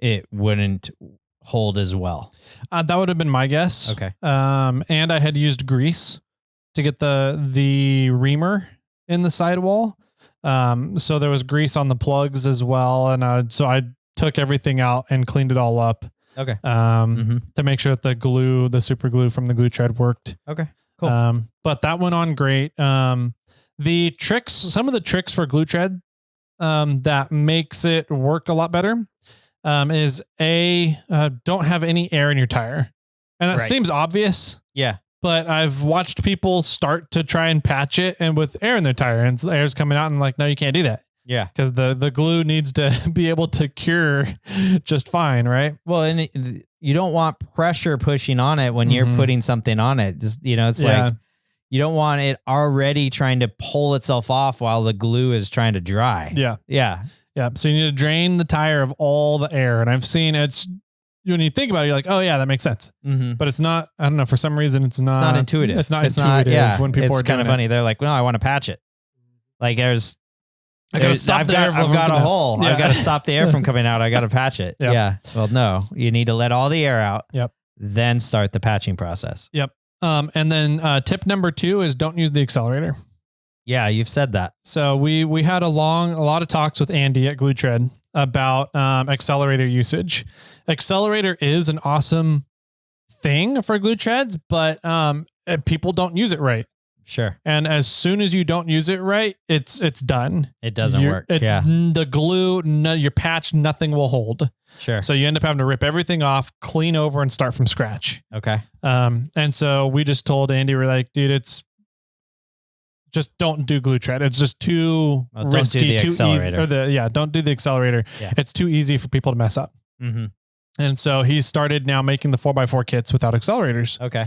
it wouldn't hold as well. That would have been my guess. Okay. And I had used grease to get the reamer in the sidewall. So there was grease on the plugs as well. And so I took everything out and cleaned it all up. Okay. To make sure that the super glue from the glue tread worked. Okay. Cool. But that went on great. Some of the tricks for glue tread that makes it work a lot better is don't have any air in your tire. And that seems obvious. Yeah. But I've watched people start to try and patch it and with air in their tire and the air's coming out and like, no, you can't do that. Yeah. Because the glue needs to be able to cure just fine. Right. Well, and you don't want pressure pushing on it when you're putting something on it. Just, it's like, you don't want it already trying to pull itself off while the glue is trying to dry. Yeah. Yeah. Yeah. So you need to drain the tire of all the air. And I've seen when you think about it, you're like, oh yeah, that makes sense. But it's not, I don't know, for some reason it's not intuitive. It's not intuitive when people are kind of funny. They're like, no, I want to patch it. Like I've got a hole. Yeah. I've got to stop the air from coming out. I got to patch it. Yep. Yeah. Well, no, you need to let all the air out. Yep. Then start the patching process. Yep. And then tip number 2 is don't use the accelerator. Yeah, you've said that. So we had a lot of talks with Andy at Glue Tread about accelerator usage. Accelerator is an awesome thing for glue treads, but people don't use it right. Sure. And as soon as you don't use it right, it's done. It doesn't work. The glue, your patch, nothing will hold. Sure. So you end up having to rip everything off, clean over, and start from scratch. Okay. And so we just told Andy, we're like, dude, just don't do glue tread. It's just too risky, too easy. Don't do the accelerator. Yeah. It's too easy for people to mess up. And so he started now making the 4x4 kits without accelerators. Okay.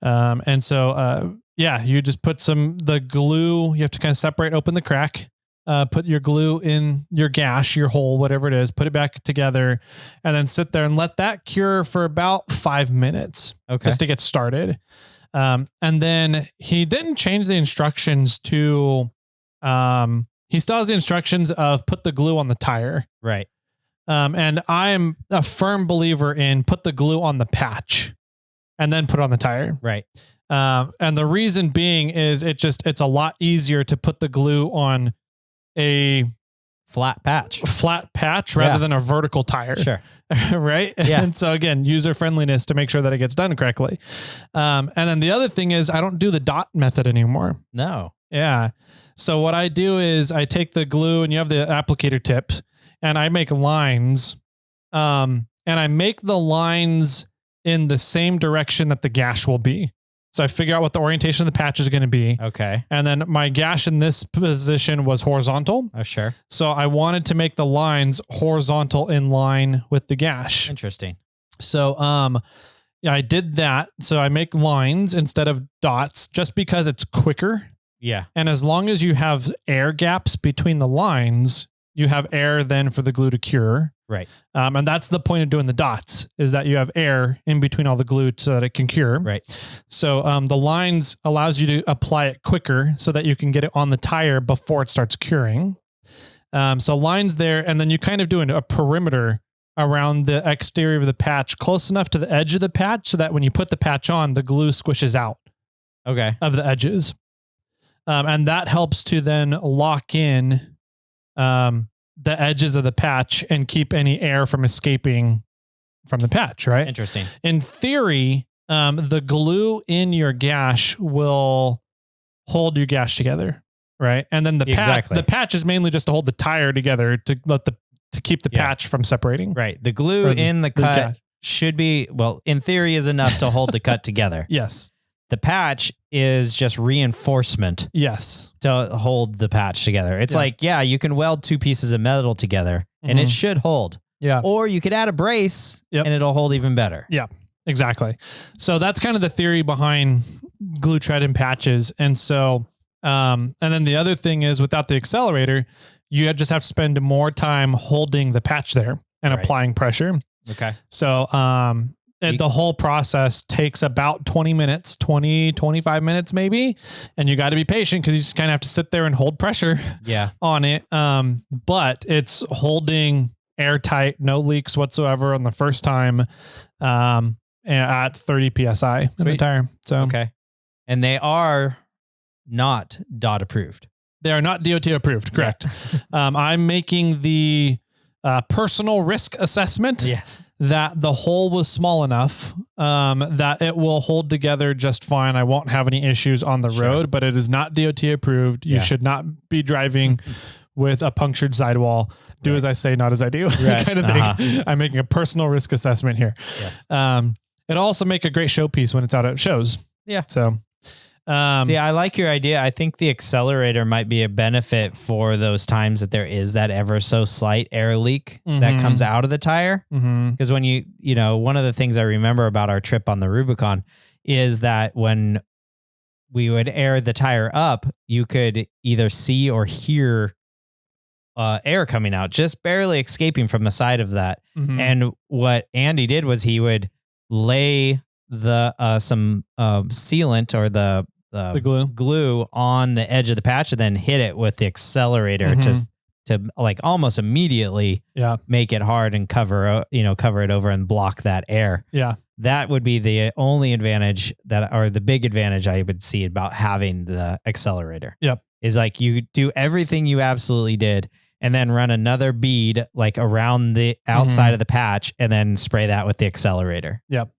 And so you just put the glue. You have to kind of separate open the crack. Put your glue in your gash, your hole, whatever it is, put it back together and then sit there and let that cure for about 5 minutes just to get started. And then he didn't change the instructions to, he still has the instructions of put the glue on the tire. Right. And I'm a firm believer in put the glue on the patch and then put it on the tire. Right. And the reason being is it's a lot easier to put the glue on a flat patch rather than a vertical tire. Sure. Right. Yeah. And so again, user friendliness to make sure that it gets done correctly. And then the other thing is I don't do the dot method anymore. No. Yeah. So what I do is I take the glue and you have the applicator tip and I make lines. And I make the lines in the same direction that the gash will be. So I figure out what the orientation of the patch is going to be. Okay. And then my gash in this position was horizontal. Oh, sure. So I wanted to make the lines horizontal in line with the gash. Interesting. So, yeah, I did that. So I make lines instead of dots just because it's quicker. Yeah. And as long as you have air gaps between the lines, you have air then for the glue to cure. Right. And that's the point of doing the dots, is that you have air in between all the glue so that it can cure. Right. So the lines allows you to apply it quicker so that you can get it on the tire before it starts curing. So lines there, and then you kind of do a perimeter around the exterior of the patch, close enough to the edge of the patch so that when you put the patch on, the glue squishes out of the edges. And that helps to then lock in the edges of the patch and keep any air from escaping from the patch, right? Interesting. In theory, the glue in your gash will hold your gash together, right? And then the patch is mainly just to hold the tire together to keep the patch from separating. Right. The glue in the cut should be, well, in theory is enough to hold the cut together. Yes. The patch is just reinforcement. Yes. To hold the patch together. It's like, you can weld two pieces of metal together and it should hold. Yeah. Or you could add a brace and it'll hold even better. Yeah, exactly. So that's kind of the theory behind glue tread and patches. And so, and then the other thing is without the accelerator, you just have to spend more time holding the patch there and applying pressure. Okay. So, the whole process takes about 20 minutes, 25 minutes maybe. And you got to be patient because you just kind of have to sit there and hold pressure on it. But it's holding airtight, no leaks whatsoever on the first time at 30 PSI in the tire. So, And they are not DOT approved. They are not DOT approved. Correct. I'm making the personal risk assessment. Yes. That the hole was small enough that it will hold together just fine. I won't have any issues on the road, but it is not DOT approved. You should not be driving with a punctured sidewall. Do as I say, not as I do, kind of thing. I'm making a personal risk assessment here. Yes. It'll also make a great showpiece when it's out at shows. Yeah. So, I like your idea. I think the accelerator might be a benefit for those times that there is that ever so slight air leak that comes out of the tire. Because when one of the things I remember about our trip on the Rubicon is that when we would air the tire up, you could either see or hear air coming out, just barely escaping from the side of that. And what Andy did was he would lay the some sealant or the glue on the edge of the patch and then hit it with the accelerator to like almost immediately make it hard and cover it over and block that air. Yeah. That would be the only advantage or the big advantage I would see about having the accelerator. Yep. Is like you do everything you absolutely did and then run another bead like around the outside of the patch and then spray that with the accelerator. Yep.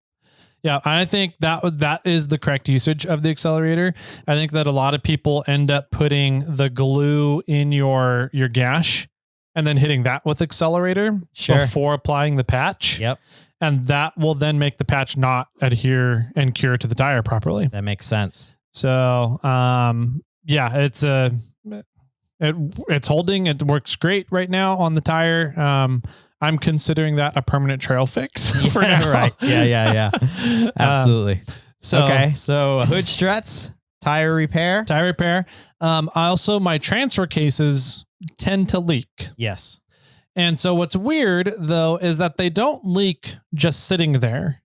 Yeah, I think that is the correct usage of the accelerator. I think that a lot of people end up putting the glue in your gash and then hitting that with accelerator before applying the patch. Yep. And that will then make the patch not adhere and cure to the tire properly. That makes sense. So, it's holding. It works great right now on the tire. I'm considering that a permanent trail fix for now. Right. Yeah. Absolutely. So hood struts, tire repair. Also, my transfer cases tend to leak. Yes. And so what's weird, though, is that they don't leak just sitting there.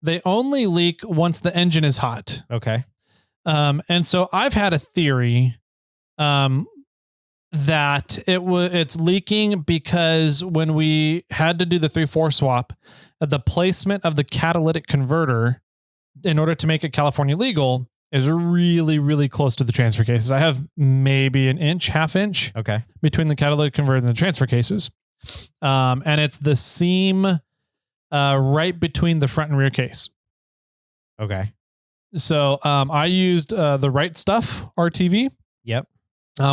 They only leak once the engine is hot. Okay. And so I've had a theory that it's leaking because when we had to do the 3-4 swap, the placement of the catalytic converter in order to make it California legal is really, really close to the transfer cases. I have maybe half inch between the catalytic converter and the transfer cases. And it's the seam right between the front and rear case. Okay. So I used the Right Stuff RTV. Yep.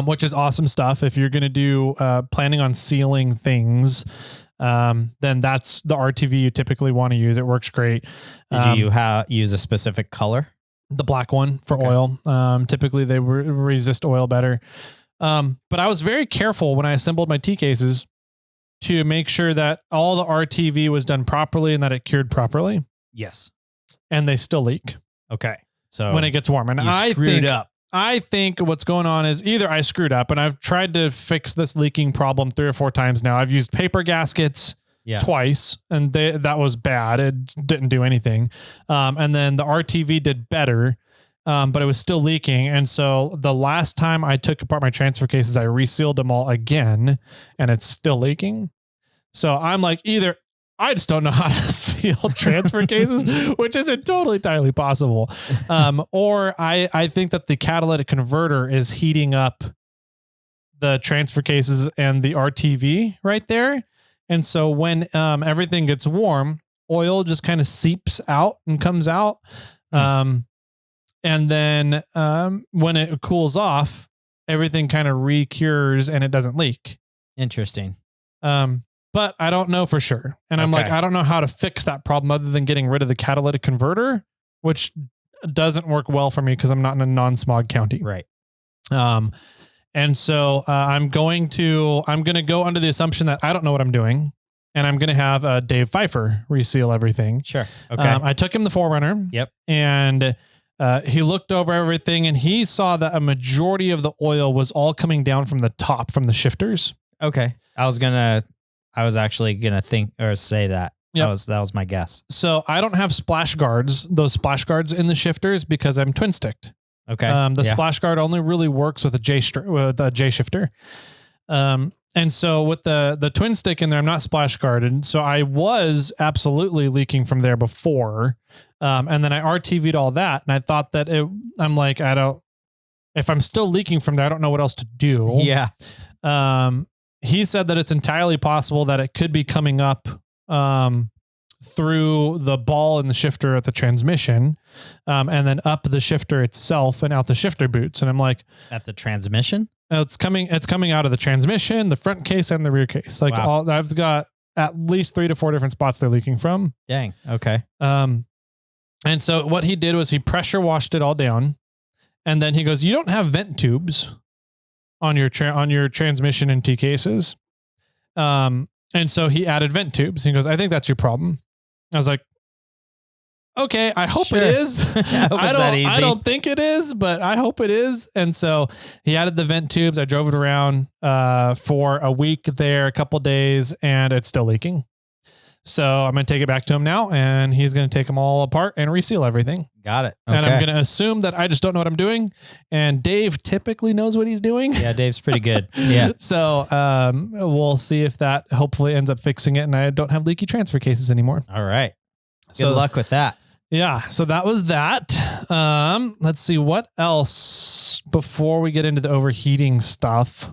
Which is awesome stuff. If you're going to do planning on sealing things, then that's the RTV you typically want to use. It works great. Did you use a specific color? the black one for oil. Typically they resist oil better. But I was very careful when I assembled my T cases to make sure that all the RTV was done properly and that it cured properly. Yes. And they still leak. Okay. So when it gets warm, and I think what's going on is either I screwed up, and I've tried to fix this leaking problem 3 or 4 times now. I've used paper gaskets twice, and that was bad. It didn't do anything. And then the RTV did better, but it was still leaking. And so the last time I took apart my transfer cases, I resealed them all again, and it's still leaking. So I'm like, either I just don't know how to seal transfer cases, which isn't totally entirely possible. Or I think that the catalytic converter is heating up the transfer cases and the RTV right there. And so when everything gets warm, oil just kind of seeps out and comes out. And then when it cools off, everything kind of recures and it doesn't leak. Interesting. But I don't know for sure. And I'm like, I don't know how to fix that problem other than getting rid of the catalytic converter, which doesn't work well for me because I'm not in a non-smog county. Right. And so I'm going to go under the assumption that I don't know what I'm doing. And I'm going to have Dave Pfeiffer reseal everything. Sure. Okay. I took him the Forerunner. Yep. And he looked over everything and he saw that a majority of the oil was all coming down from the top, from the shifters. Okay. I was actually going to think or say that. Yep. That was my guess. So I don't have splash guards, those splash guards in the shifters because I'm twin sticked. Okay. The splash guard only really works with a J shifter. And so with the twin stick in there, I'm not splash guarded. So I was absolutely leaking from there before. And then I RTV'd all that. And I thought that I'm like, if I'm still leaking from there, I don't know what else to do. Yeah. He said that it's entirely possible that it could be coming up through the ball in the shifter at the transmission, and then up the shifter itself and out the shifter boots. And I'm like, at the transmission? It's coming out of the transmission, the front case and the rear case. Like I've got at least 3 to 4 different spots they're leaking from. Dang. Okay. And so what he did was he pressure washed it all down. And then he goes, you don't have vent tubes on your transmission and T cases. And so he added vent tubes. He goes, I think that's your problem. I was like, okay, I hope it is. I don't think it is, but I hope it is. And so he added the vent tubes. I drove it around for a week there, a couple days, and it's still leaking. So I'm going to take it back to him now, and he's going to take them all apart and reseal everything. Got it. Okay. And I'm going to assume that I just don't know what I'm doing. And Dave typically knows what he's doing. Yeah, Dave's pretty good. Yeah. So we'll see if that hopefully ends up fixing it, and I don't have leaky transfer cases anymore. All right. Good luck with that. Yeah. So that was that. Let's see what else before we get into the overheating stuff.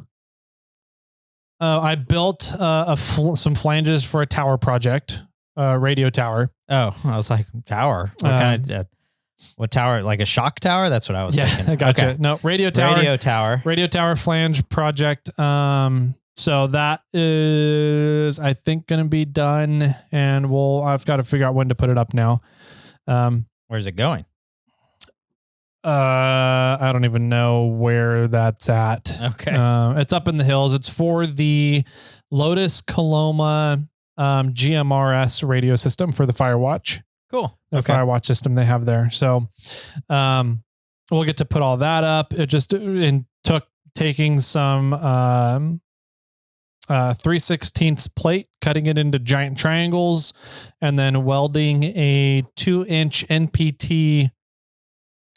I built some flanges for a tower project, radio tower. Oh, I was like, tower? What tower? Like a shock tower? That's what I was thinking. I gotcha. Okay. No, radio tower. Radio tower flange project. So that is, I think, going to be done, and I've got to figure out when to put it up now. Where's it going? I don't even know where that's at. Okay. It's up in the hills. It's for the Lotus Coloma GMRS radio system for the Firewatch. Cool. The Firewatch system they have there. So we'll get to put all that up. It just took taking some 3/16 plate, cutting it into giant triangles, and then welding a 2-inch NPT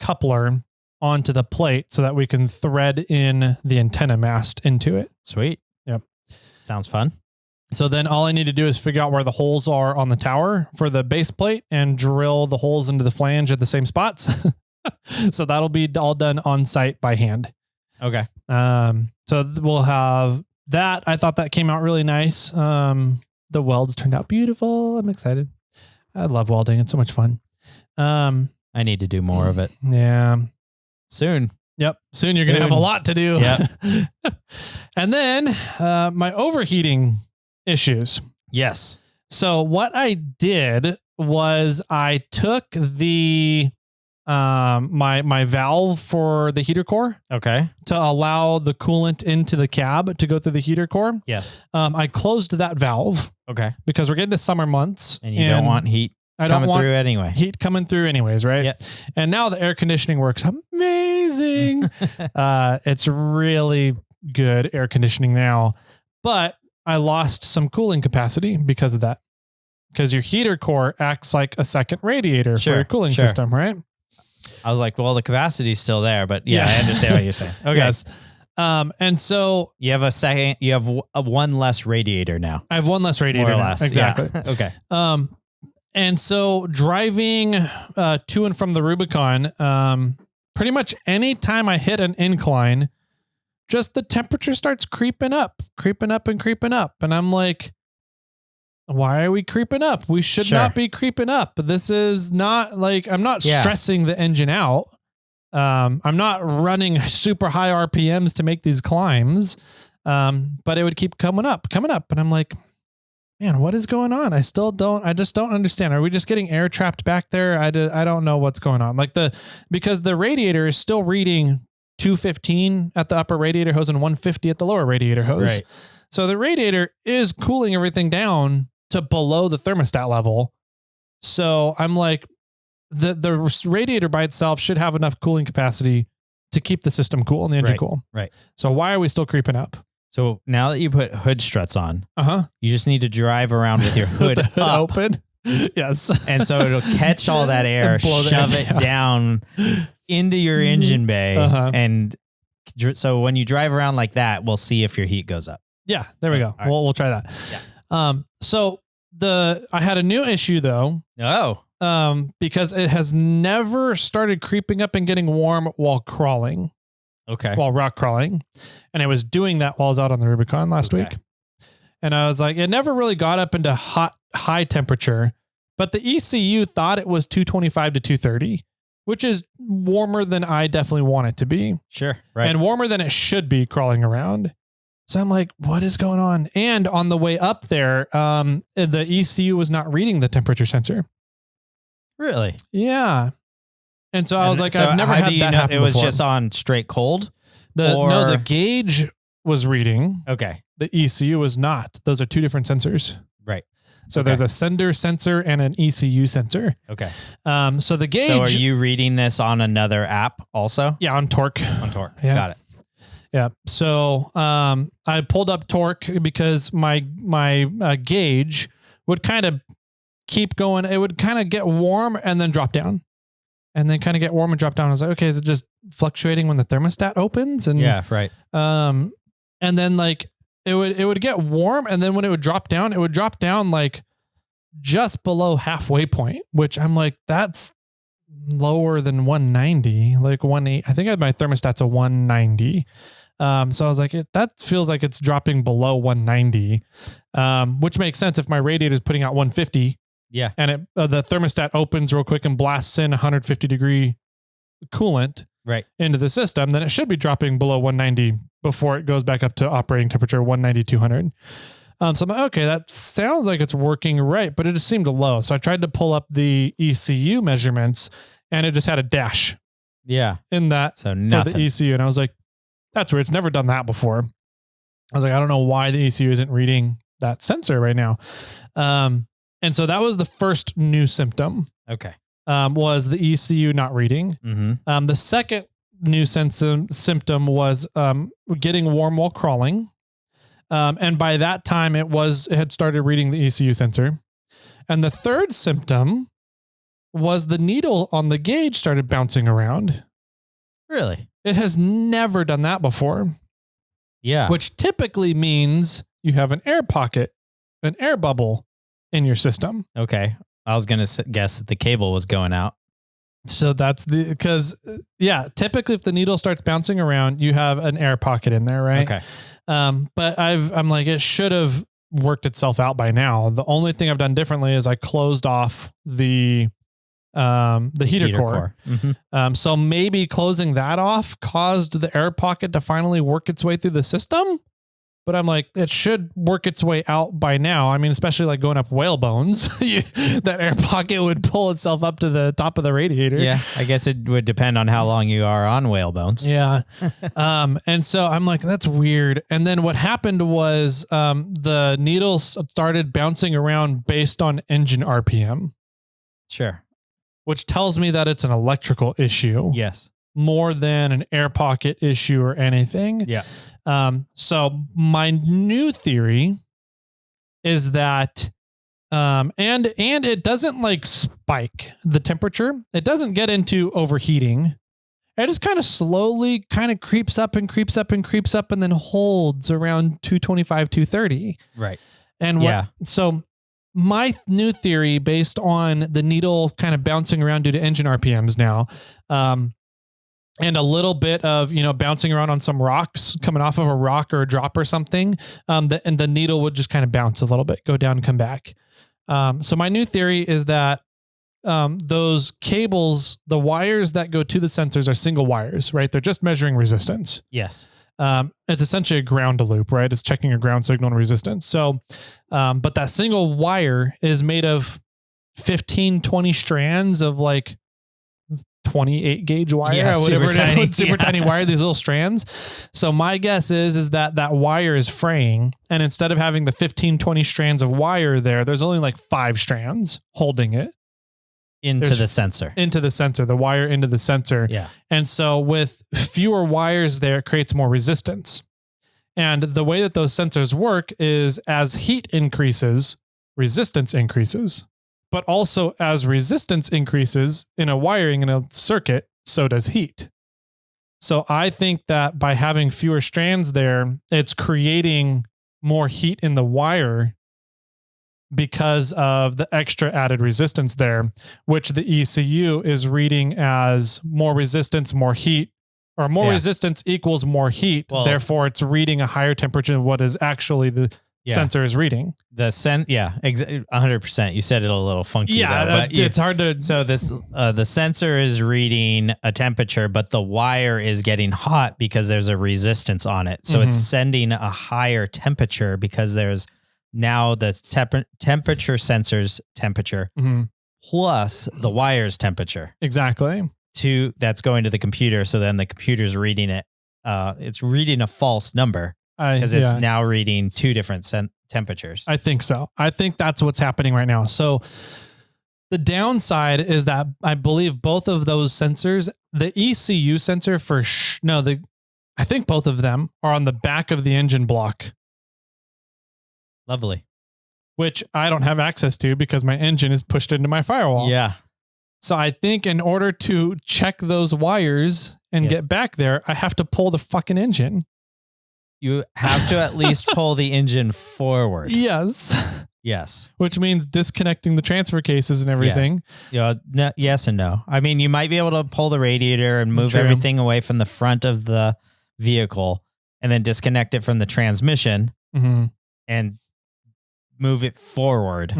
coupler onto the plate so that we can thread in the antenna mast into it. Sweet. Yep. Sounds fun. So then all I need to do is figure out where the holes are on the tower for the base plate and drill the holes into the flange at the same spots. So that'll be all done on site by hand. Okay. So we'll have that. I thought that came out really nice. The welds turned out beautiful. I'm excited. I love welding. It's so much fun. I need to do more of it. Yeah. Soon. Yep. Soon you're going to have a lot to do. Yep. And then my overheating issues. Yes. So what I did was I took the my valve for the heater core. Okay. To allow the coolant into the cab to go through the heater core. Yes. I closed that valve. Okay. Because we're getting to summer months. And you don't want heat coming through anyway. Heat coming through anyways, right? Yep. And now the air conditioning works amazing. It's really good air conditioning now. But I lost some cooling capacity because of that. Because your heater core acts like a second radiator for your cooling system, right? I was like, well, the capacity's still there, but yeah, I understand what you're saying. Okay. Yes. And so you have one less radiator now. I have one less radiator More or now. less. Exactly. Yeah. Okay. And so driving to and from the Rubicon, pretty much any time I hit an incline, just the temperature starts creeping up. And I'm like, why are we creeping up? We should not be creeping up. This is not like, I'm not stressing the engine out. I'm not running super high RPMs to make these climbs. But it would keep coming up. And I'm like, man, what is going on? I just don't understand. Are we just getting air trapped back there? I don't know what's going on. Because the radiator is still reading 215 at the upper radiator hose and 150 at the lower radiator hose. Right. So the radiator is cooling everything down to below the thermostat level. So I'm like, the radiator by itself should have enough cooling capacity to keep the system cool and the engine cool. Right. So why are we still creeping up? So now that you put hood struts on, you just need to drive around with your hood, the hood up. open. Yes. And so it'll catch all that air, shove it down into your engine bay. And so when you drive around like that, we'll see if your heat goes up. Yeah, there we go. We'll try that. Yeah. So I had a new issue though. Because it has never started creeping up and getting warm while crawling. Okay. While rock crawling. And it was doing that while I was out on the Rubicon last week. And I was like, it never really got up into high temperature, but the ECU thought it was 225 to 230, which is warmer than I definitely want it to be. Sure. Right. And warmer than it should be crawling around. So I'm like, what is going on? And on the way up there, the ECU was not reading the temperature sensor. Really? Yeah. And so I was like, I've never had that happen. It was before. just on straight cold? No, the gauge was reading. Okay. The ECU was not. Those are two different sensors. Right. So there's a sender sensor and an ECU sensor. Okay. So the gauge. So are you reading this on another app also? Yeah, on Torque. On Torque. Yeah. Got it. Yeah. So I pulled up Torque because my gauge would kind of keep going. It would kind of get warm and then drop down. And then kind of get warm and drop down. I was like, okay, is it just fluctuating when the thermostat opens? And yeah, right. And then like it would get warm, and then when it would drop down like just below halfway point, which I'm like, that's lower than 190, like 180. I think my thermostat's a 190. So I was like, that feels like it's dropping below 190, which makes sense if my radiator is putting out 150. Yeah. And the thermostat opens real quick and blasts in 150 degree coolant into the system, then it should be dropping below 190 before it goes back up to operating temperature 190, 200. So I'm like, okay, that sounds like it's working right, but it just seemed low. So I tried to pull up the ECU measurements and it just had a dash. Yeah. In that for the ECU. And I was like, that's weird. It's never done that before. I was like, I don't know why the ECU isn't reading that sensor right now. And so that was the first new symptom. Okay. Was the ECU not reading. Mm-hmm. The second new symptom was getting warm while crawling. And by that time it had started reading the ECU sensor. And the third symptom was the needle on the gauge started bouncing around. Really? It has never done that before. Yeah. Which typically means you have an air pocket, an air bubble in your system. Okay. I was going to guess that the cable was going out. So because typically if the needle starts bouncing around, you have an air pocket in there, right? Okay. But I'm like, it should have worked itself out by now. The only thing I've done differently is I closed off the heater core. Mm-hmm. So maybe closing that off caused the air pocket to finally work its way through the system. But I'm like, it should work its way out by now. I mean, especially like going up whale bones, that air pocket would pull itself up to the top of the radiator. Yeah, I guess it would depend on how long you are on whale bones. Yeah. And so I'm like, that's weird. And then what happened was the needles started bouncing around based on engine RPM. Sure. Which tells me that it's an electrical issue. Yes. More than an air pocket issue or anything. Yeah. So my new theory is that, and it doesn't like spike the temperature. It doesn't get into overheating. It just kind of slowly kind of creeps up and creeps up and creeps up and then holds around 225, 230. Right. And so my new theory based on the needle kind of bouncing around due to engine RPMs now, and a little bit of, bouncing around on some rocks, coming off of a rock or a drop or something. And the needle would just kind of bounce a little bit, go down and come back. So my new theory is that those cables, the wires that go to the sensors are single wires, right? They're just measuring resistance. Yes. It's essentially a ground loop, right? It's checking a ground signal and resistance. So, but that single wire is made of 15, 20 strands of like 28 gauge wire, or whatever it is, super tiny wire, these little strands. So my guess is that wire is fraying. And instead of having the 15, 20 strands of wire there's only like 5 strands holding it. Into the sensor, the wire into the sensor. Yeah. And so with fewer wires there, it creates more resistance. And the way that those sensors work is as heat increases, resistance increases. But also as resistance increases in a wiring in a circuit, so does heat. So I think that by having fewer strands there, it's creating more heat in the wire because of the extra added resistance there, which the ECU is reading as more resistance, more heat, or more resistance equals more heat. Well, therefore, it's reading a higher temperature than what is actually the sensor is reading. 100%. You said it a little funky. Yeah, though, but it's hard to. So this the sensor is reading a temperature, but the wire is getting hot because there's a resistance on it. So it's sending a higher temperature because there's now the temperature sensor's temperature plus the wire's temperature. Exactly. That's going to the computer. So then the computer's reading it. It's reading a false number. Because it's now reading 2 different temperatures. I think so. I think that's what's happening right now. So the downside is that I believe both of those sensors, the ECU sensor I think both of them are on the back of the engine block. Lovely. Which I don't have access to because my engine is pushed into my firewall. Yeah. So I think in order to check those wires and get back there, I have to pull the fucking engine. You have to at least pull the engine forward. Yes. Yes. Which means disconnecting the transfer cases and everything. Yes and no. I mean, you might be able to pull the radiator and move everything away from the front of the vehicle and then disconnect it from the transmission and move it forward.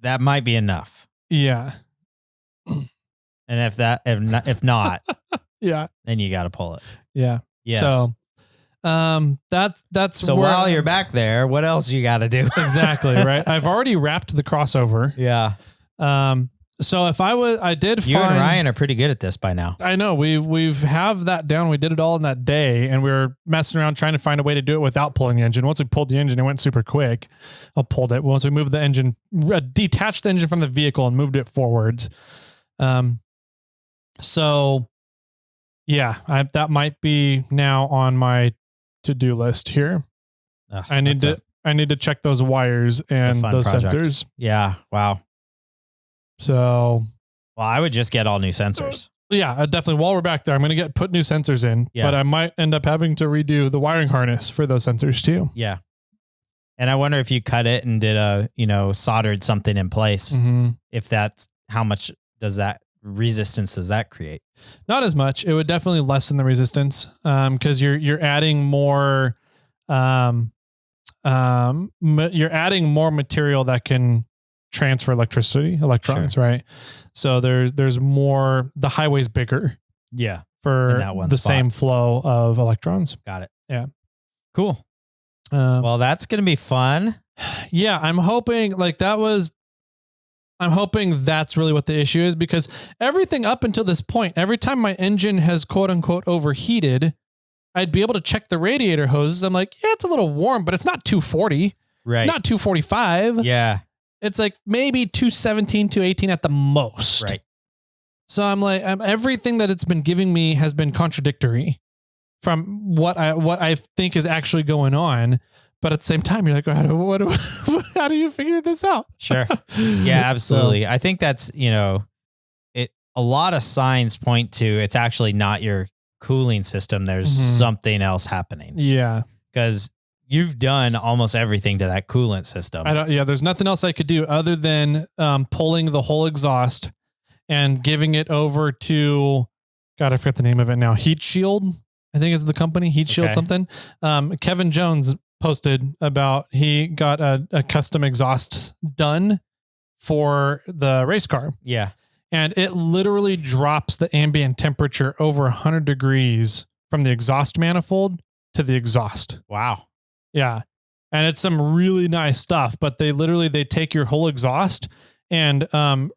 That might be enough. Yeah. And if not, then you got to pull it. Yeah. Yes. So, that's so while you're back there, what else you got to do? Exactly. Right. I've already wrapped the crossover. Yeah. So if I did you and Ryan are pretty good at this by now. I know we've have that down. We did it all in that day and we were messing around trying to find a way to do it without pulling the engine. Once we pulled the engine, it went super quick. I pulled it. Once we moved the engine, detached the engine from the vehicle and moved it forwards. So yeah, that might be now on my to-do list here. I need to check those wires and those sensors. Yeah. Wow. So, well, I would just get all new sensors. Yeah, definitely. While we're back there, I'm going to put new sensors in, but I might end up having to redo the wiring harness for those sensors too. Yeah. And I wonder if you cut it and did soldered something in place, if that's how much resistance does that create? Not as much. It would definitely lessen the resistance. Cause you're adding more, you're adding more material that can transfer electrons, right? So there's more, the highway's bigger. Yeah. For the same flow of electrons. Got it. Yeah. Cool. Well, that's going to be fun. Yeah, I'm hoping that's really what the issue is, because everything up until this point, every time my engine has quote unquote overheated, I'd be able to check the radiator hoses. I'm like, yeah, it's a little warm, but it's not 240. Right. It's not 245. Yeah. It's like maybe 217, 218 at the most. Right. So I'm like, everything that it's been giving me has been contradictory from what I think is actually going on. But at the same time, you're like, how do you figure this out? Sure. Yeah, absolutely. I think that's, a lot of signs point to it's actually not your cooling system. There's something else happening. Yeah. Because you've done almost everything to that coolant system. There's nothing else I could do other than pulling the whole exhaust and giving it over to, God, I forgot the name of it now. Heat Shield, I think is the company. Heat Shield something. Kevin Jones posted about he got a custom exhaust done for the race car. Yeah. And it literally drops the ambient temperature over 100 degrees from the exhaust manifold to the exhaust. Wow. Yeah. And it's some really nice stuff, but they take your whole exhaust and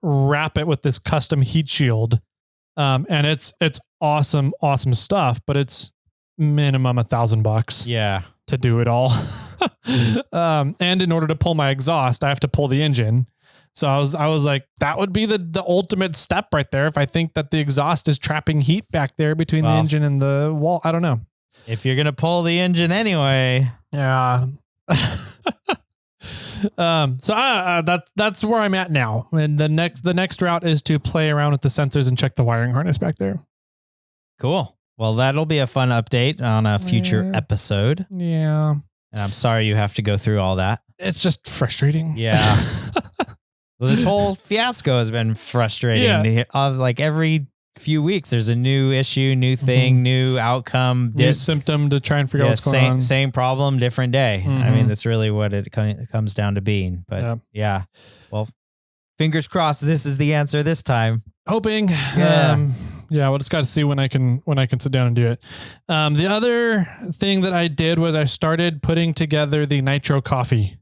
wrap it with this custom heat shield. And it's awesome stuff, but it's minimum $1,000. Yeah. To do it all. And in order to pull my exhaust, I have to pull the engine. So I was like, that would be the ultimate step right there. If I think that the exhaust is trapping heat back there between the engine and the wall, I don't know. If you're going to pull the engine anyway. Yeah. That's where I'm at now. And the next route is to play around with the sensors and check the wiring harness back there. Cool. Well, that'll be a fun update on a future episode. Yeah. And I'm sorry you have to go through all that. It's just frustrating. Yeah. Well, this whole fiasco has been frustrating. Yeah. Like every few weeks, there's a new issue, new thing, new outcome, new symptom to try and figure out what's going on. Same problem, different day. I mean, that's really what it comes down to being. But yeah. Well, fingers crossed this is the answer this time. Hoping. Yeah. We'll just got to see when I can sit down and do it. The other thing that I did was I started putting together the nitro coffee.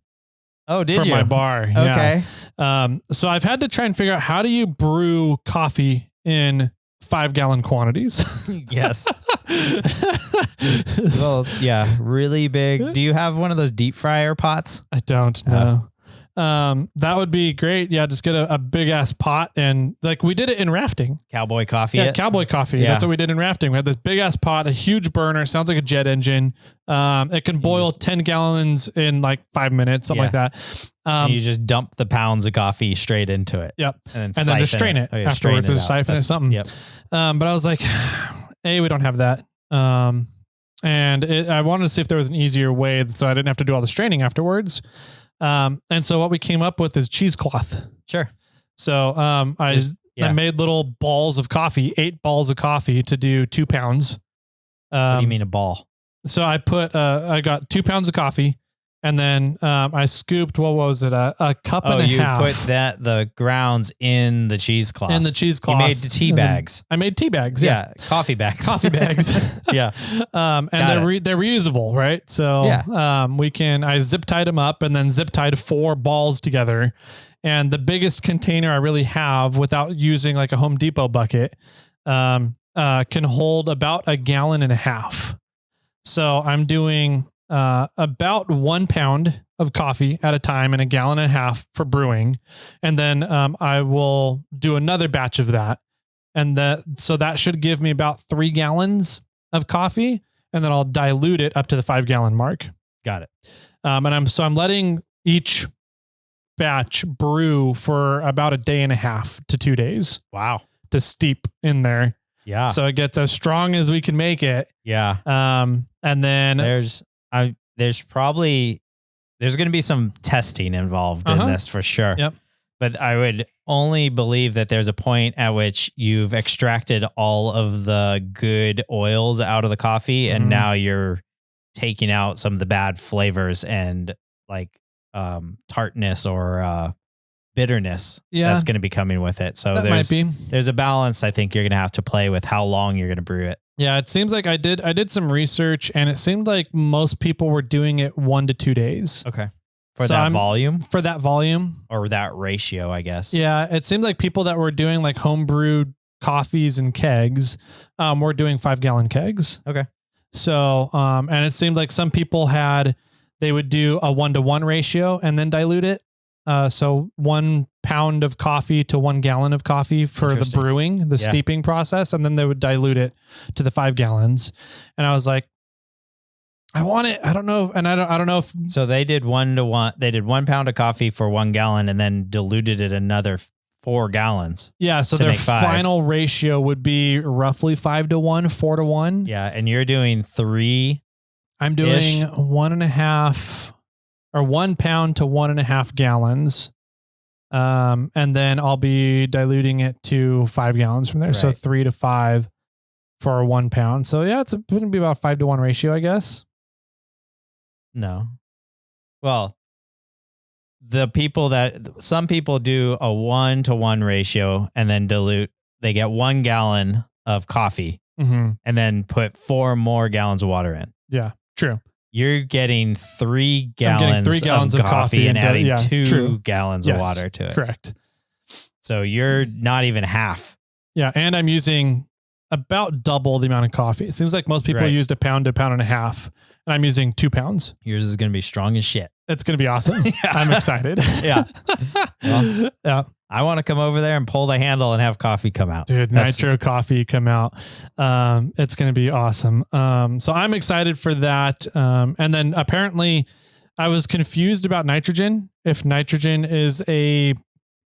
Oh, did you? For my bar. Okay. Yeah. So I've had to try and figure out how do you brew coffee in 5-gallon quantities. Yes. Well, yeah, really big. Do you have one of those deep fryer pots? I don't know. That would be great. Yeah, just get a big ass pot, and like we did it in rafting. Cowboy coffee. Yeah, cowboy coffee. Yeah. That's what we did in rafting. We had this big ass pot, a huge burner, sounds like a jet engine. It can boil 10 gallons in like 5 minutes, something like that. You just dump the pounds of coffee straight into it. Yep. And then just strain it afterwards. Just siphon it something. Yep. But I was like, we don't have that. And I wanted to see if there was an easier way so I didn't have to do all the straining afterwards. And so what we came up with is cheesecloth. Sure. So, I made little balls of coffee, 8 balls of coffee to do 2 pounds. What do you mean a ball? So I got 2 pounds of coffee, and then, I scooped, what was it? A cup and a half. Oh, you put the grounds in the cheesecloth. In the cheesecloth. You made the tea bags. I made tea bags. Yeah. Coffee bags. Coffee bags. Yeah. And they're reusable, right? So, I zip tied them up and then zip tied 4 balls together. And the biggest container I really have without using like a Home Depot bucket, can hold about 1.5 gallons. So I'm doing, about 1 pound of coffee at a time and 1.5 gallons for brewing. And then, I will do another batch of that. And so that should give me about 3 gallons of coffee. And then I'll dilute it up to the 5-gallon mark. Got it. And I'm letting each batch brew for about 1.5 to 2 days. Wow. To steep in there. Yeah. So it gets as strong as we can make it. Yeah. And then there's going to be some testing involved in this for sure. Yep. But I would only believe that there's a point at which you've extracted all of the good oils out of the coffee and now you're taking out some of the bad flavors and like tartness or bitterness that's going to be coming with it. So there's a balance I think you're going to have to play with how long you're going to brew it. Yeah, it seems like I did some research, and it seemed like most people were doing it 1 to 2 days. Okay. For that volume? For that volume. Or that ratio, I guess. Yeah, it seemed like people that were doing like home brewed coffees and kegs were doing 5-gallon kegs. Okay. So, and it seemed like some people they would do a 1-to-1 ratio and then dilute it. So 1 pound of coffee to 1 gallon of coffee for the brewing, the steeping process. And then they would dilute it to the 5 gallons. And I was like, I want it. I don't know. And I don't know if. So they did 1-to-1. They did 1 pound of coffee for 1 gallon and then diluted it another 4 gallons. Yeah. So their final ratio would be roughly 5-to-1, 4-to-1. Yeah. And you're doing 3. I'm doing 1.5 or 1 pound to 1.5 gallons. And then I'll be diluting it to 5 gallons from there. Right. So 3 to 5 for 1 pound. So yeah, it's going to be about 5-to-1 ratio, I guess. No. Well, some people do a 1-to-1 ratio and then dilute. They get 1 gallon of coffee and then put 4 more gallons of water in. Yeah, true. You're getting 3 gallons of coffee and adding 2 gallons of water to it. Correct. So you're not even half. Yeah. And I'm using about double the amount of coffee. It seems like most people used 1 pound to 1.5 pounds. And I'm using 2 pounds. Yours is going to be strong as shit. It's going to be awesome. I'm excited. Yeah. Well, yeah. I want to come over there and pull the handle and have coffee come out. Dude, nitro coffee come out. It's going to be awesome. So I'm excited for that. And then apparently I was confused about nitrogen. If nitrogen is a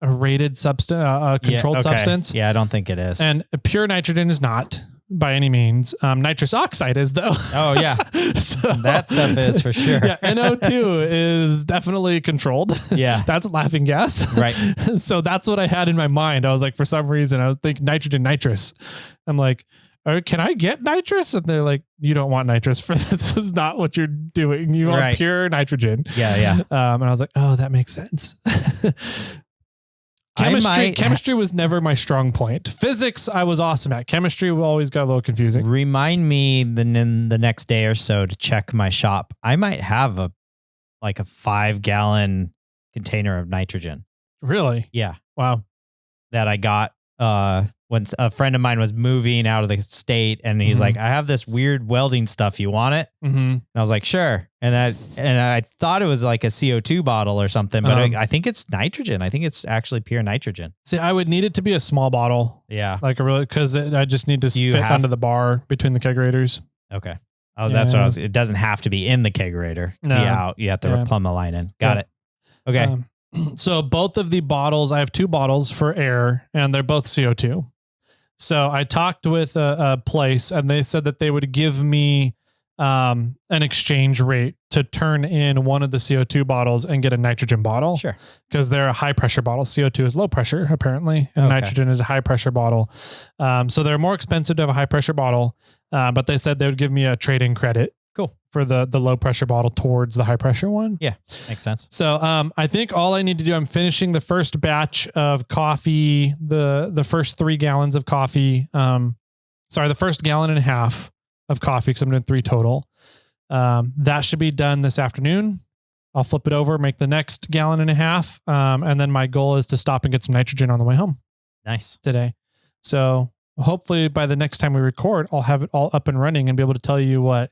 rated substance, a controlled substance. Yeah, I don't think it is. And pure nitrogen is not. By any means. Nitrous oxide is though. Oh yeah. So, that stuff is for sure. Yeah. NO2 is definitely controlled. Yeah. That's laughing gas. Right. So that's what I had in my mind. I was like, for some reason I was thinking nitrogen, nitrous. I'm like, can I get nitrous? And they're like, you don't want nitrous for this. This is not what you're doing. You want pure nitrogen. Yeah. Yeah. And I was like, oh, that makes sense. Chemistry was never my strong point. Physics, I was awesome at. Chemistry always got a little confusing. Remind me the next day or so to check my shop. I might have a 5-gallon container of nitrogen. Really? Yeah. Wow. That I got when a friend of mine was moving out of the state, and he's like, I have this weird welding stuff. You want it? And I was like, sure. And I thought it was like a CO2 bottle or something, but I think it's nitrogen. I think it's actually pure nitrogen. See, I would need it to be a small bottle. Yeah. Because I just need to fit under the bar between the kegerators. Okay. Oh, that's what it doesn't have to be in the kegerator. No. Be out. You have to plumb the line in. Got it. Okay. So both of the bottles, I have 2 bottles for air, and they're both CO2. So I talked with a place, and they said that they would give me an exchange rate to turn in one of the CO2 bottles and get a nitrogen bottle. Sure. Because they're a high pressure bottle. CO2 is low pressure, apparently, and nitrogen is a high pressure bottle. So they're more expensive to have a high pressure bottle, but they said they would give me a trade-in credit. Cool. For the low pressure bottle towards the high pressure one. Yeah, makes sense. So I think all I need to do, I'm finishing the first batch of coffee, the first 3 gallons of coffee. The first 1.5 gallons of coffee, because I'm doing 3 total. That should be done this afternoon. I'll flip it over, make the next 1.5 gallons. And then my goal is to stop and get some nitrogen on the way home. Nice. Today. So hopefully by the next time we record, I'll have it all up and running and be able to tell you what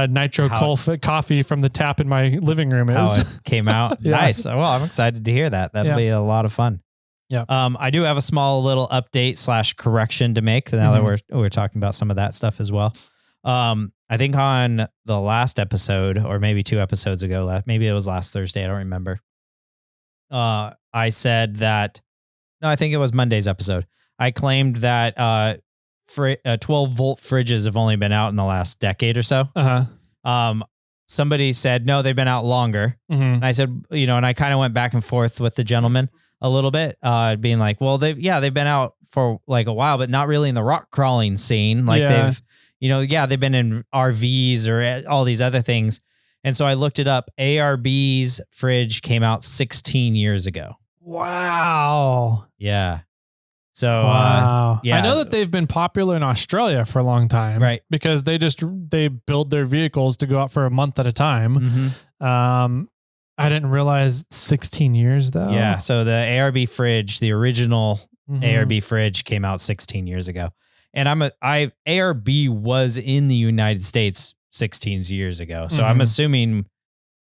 nitro coffee from the tap in my living room is. How it came out. Yeah. Nice. Well, I'm excited to hear that. That'll be a lot of fun. Yeah. I do have a small little update / correction to make now that we're talking about some of that stuff as well. I think on the last episode, or maybe 2 episodes ago, maybe it was last Thursday, I don't remember. I said that, no, I think it was Monday's episode. I claimed that 12-volt fridges have only been out in the last decade or so. Somebody said, no, they've been out longer. And I said, and I kind of went back and forth with the gentleman a little bit, being like, well, they've been out for like a while, but not really in the rock crawling scene. Like they've been in RVs or all these other things. And so I looked it up. ARB's fridge came out 16 years ago. Wow. Yeah. So, wow. yeah. I know that they've been popular in Australia for a long time. Right. Because they build their vehicles to go out for a month at a time. Mm-hmm. I didn't realize 16 years though. Yeah. So the ARB fridge, the original Mm-hmm. ARB fridge came out 16 years ago. And ARB was in the United States 16 years ago. So I'm assuming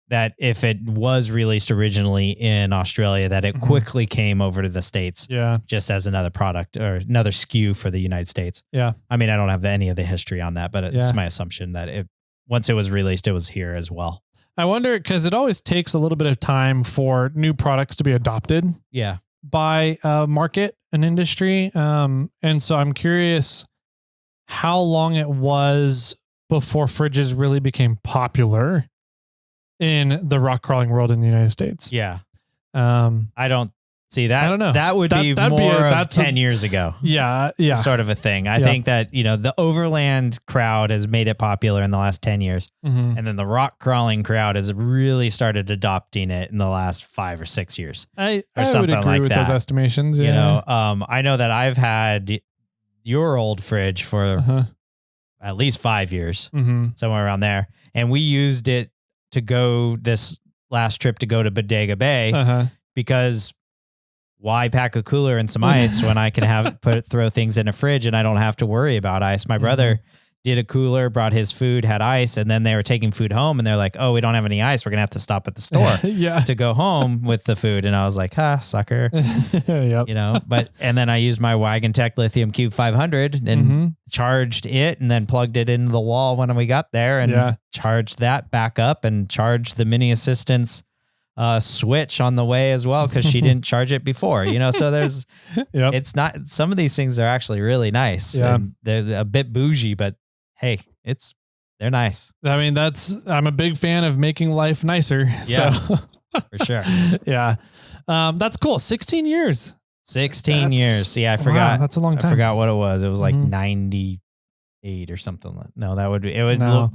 that if it was released originally in Australia, that it quickly came over to the States. Yeah. Just as another product or another SKU for the United States. Yeah. I mean, I don't have any of the history on that, but it's my assumption that once it was released, it was here as well. I wonder, because it always takes a little bit of time for new products to be adopted. Yeah. By a market and industry. And so I'm curious how long it was before fridges really became popular in the rock crawling world in the United States. Yeah. I don't see that. I don't know. That would be more of 10 years ago. Yeah. Yeah. Sort of a thing. I think that, the overland crowd has made it popular in the last 10 years. Mm-hmm. And then the rock crawling crowd has really started adopting it in the last 5 or 6 years. I would agree with those estimations. Yeah. I know that I've had your old fridge for at least 5 years, somewhere around there. And we used it to go this last trip to go to Bodega Bay because why pack a cooler and some ice when I can throw things in a fridge and I don't have to worry about ice? My brother did a cooler, brought his food, had ice, and then they were taking food home and they're like, oh, we don't have any ice. We're going to have to stop at the store to go home with the food. And I was like, sucker, yep. And then I used my Wagon Tech Lithium Cube 500 and charged it and then plugged it into the wall when we got there and charged that back up and charged the mini assistance switch on the way as well, because she didn't charge it before, so there's, it's not, some of these things are actually really nice. Yeah. They're a bit bougie, but hey, they're nice. I mean, I'm a big fan of making life nicer. Yeah, so. For sure. Yeah. That's cool. 16 years. 16 years. Yeah. I forgot. Wow, that's a long time. I forgot what it was. It was like 98 or something. No, it would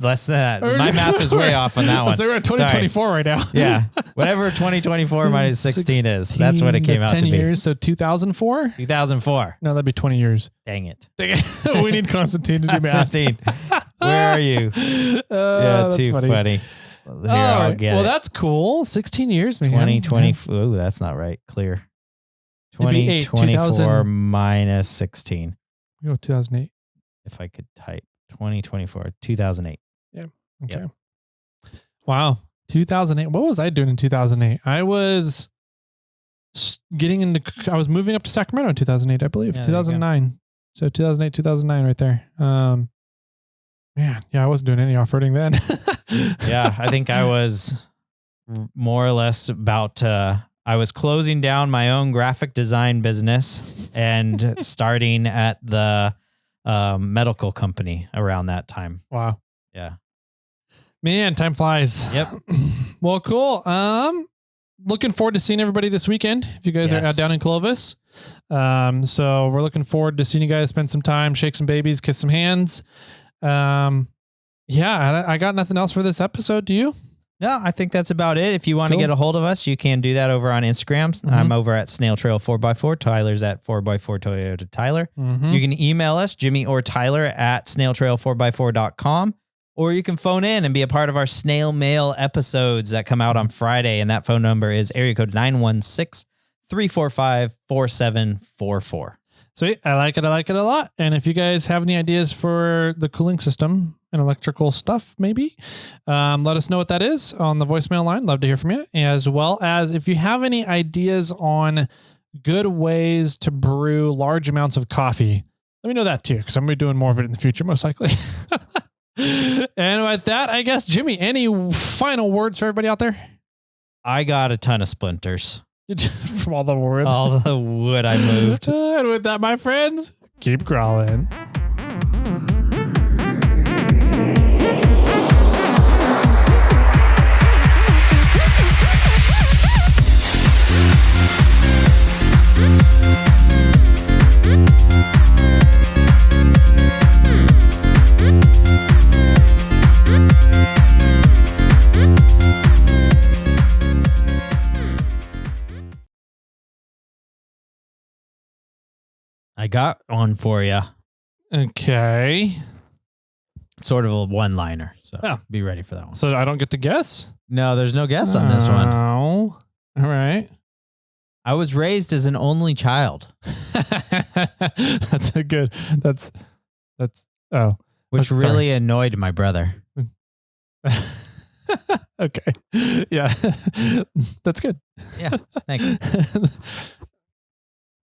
less than that. My math is way off on that one. So we're at 2024 right now. Yeah. Whatever 2024 minus 16 is. That's what it came out to 10 be. years. So 2004? 2004. No, that'd be 20 years. Dang it. We need Constantine to do math. Constantine. Where are you? Yeah, too funny. Here, I'll get well, that's cool. 16 years, man. 2020. Oh, that's not right. Clear. 2024 minus 16. Go 2008. If I could type 2024, 2008. Yeah. Okay. Yep. Wow. 2008. What was I doing in 2008? I was I was moving up to Sacramento in 2008, I believe. Yeah, 2009. So 2008, 2009 right there. Man, yeah, I wasn't doing any off-roading then. Yeah, I think I was more or less about I was closing down my own graphic design business and starting at the medical company around that time. Wow. Yeah. Man, time flies. Yep. Well, cool. Looking forward to seeing everybody this weekend. If you guys are out down in Clovis. So we're looking forward to seeing you guys spend some time, shake some babies, kiss some hands. Yeah, I got nothing else for this episode. Do you? No, I think that's about it. If you want to get a hold of us, you can do that over on Instagram. I'm over at Snail Trail 4x4. Tyler's at 4x4 Toyota Tyler. You can email us, Jimmy or Tyler, at snailtrail4x4.com. Or you can phone in and be a part of our snail mail episodes that come out on Friday. And that phone number is area code 916-345-4744. Sweet. I like it a lot. And if you guys have any ideas for the cooling system and electrical stuff, maybe, let us know what that is on the voicemail line. Love to hear from you. As well as if you have any ideas on good ways to brew large amounts of coffee, let me know that too, because I'm going to be doing more of it in the future, most likely. And with that, I guess, Jimmy, any final words for everybody out there? I got a ton of splinters. From all the wood. All the wood I moved. And with that, my friends, keep crawling. I got one for you. Okay. Sort of a one-liner. So Oh. be ready for that one. So I don't get to guess? No, there's no guess on this one. Oh. All right. I was raised as an only child. That's a good. That's. Oh. Which Sorry. really annoyed my brother. Okay. Yeah. That's good. Yeah. Thanks.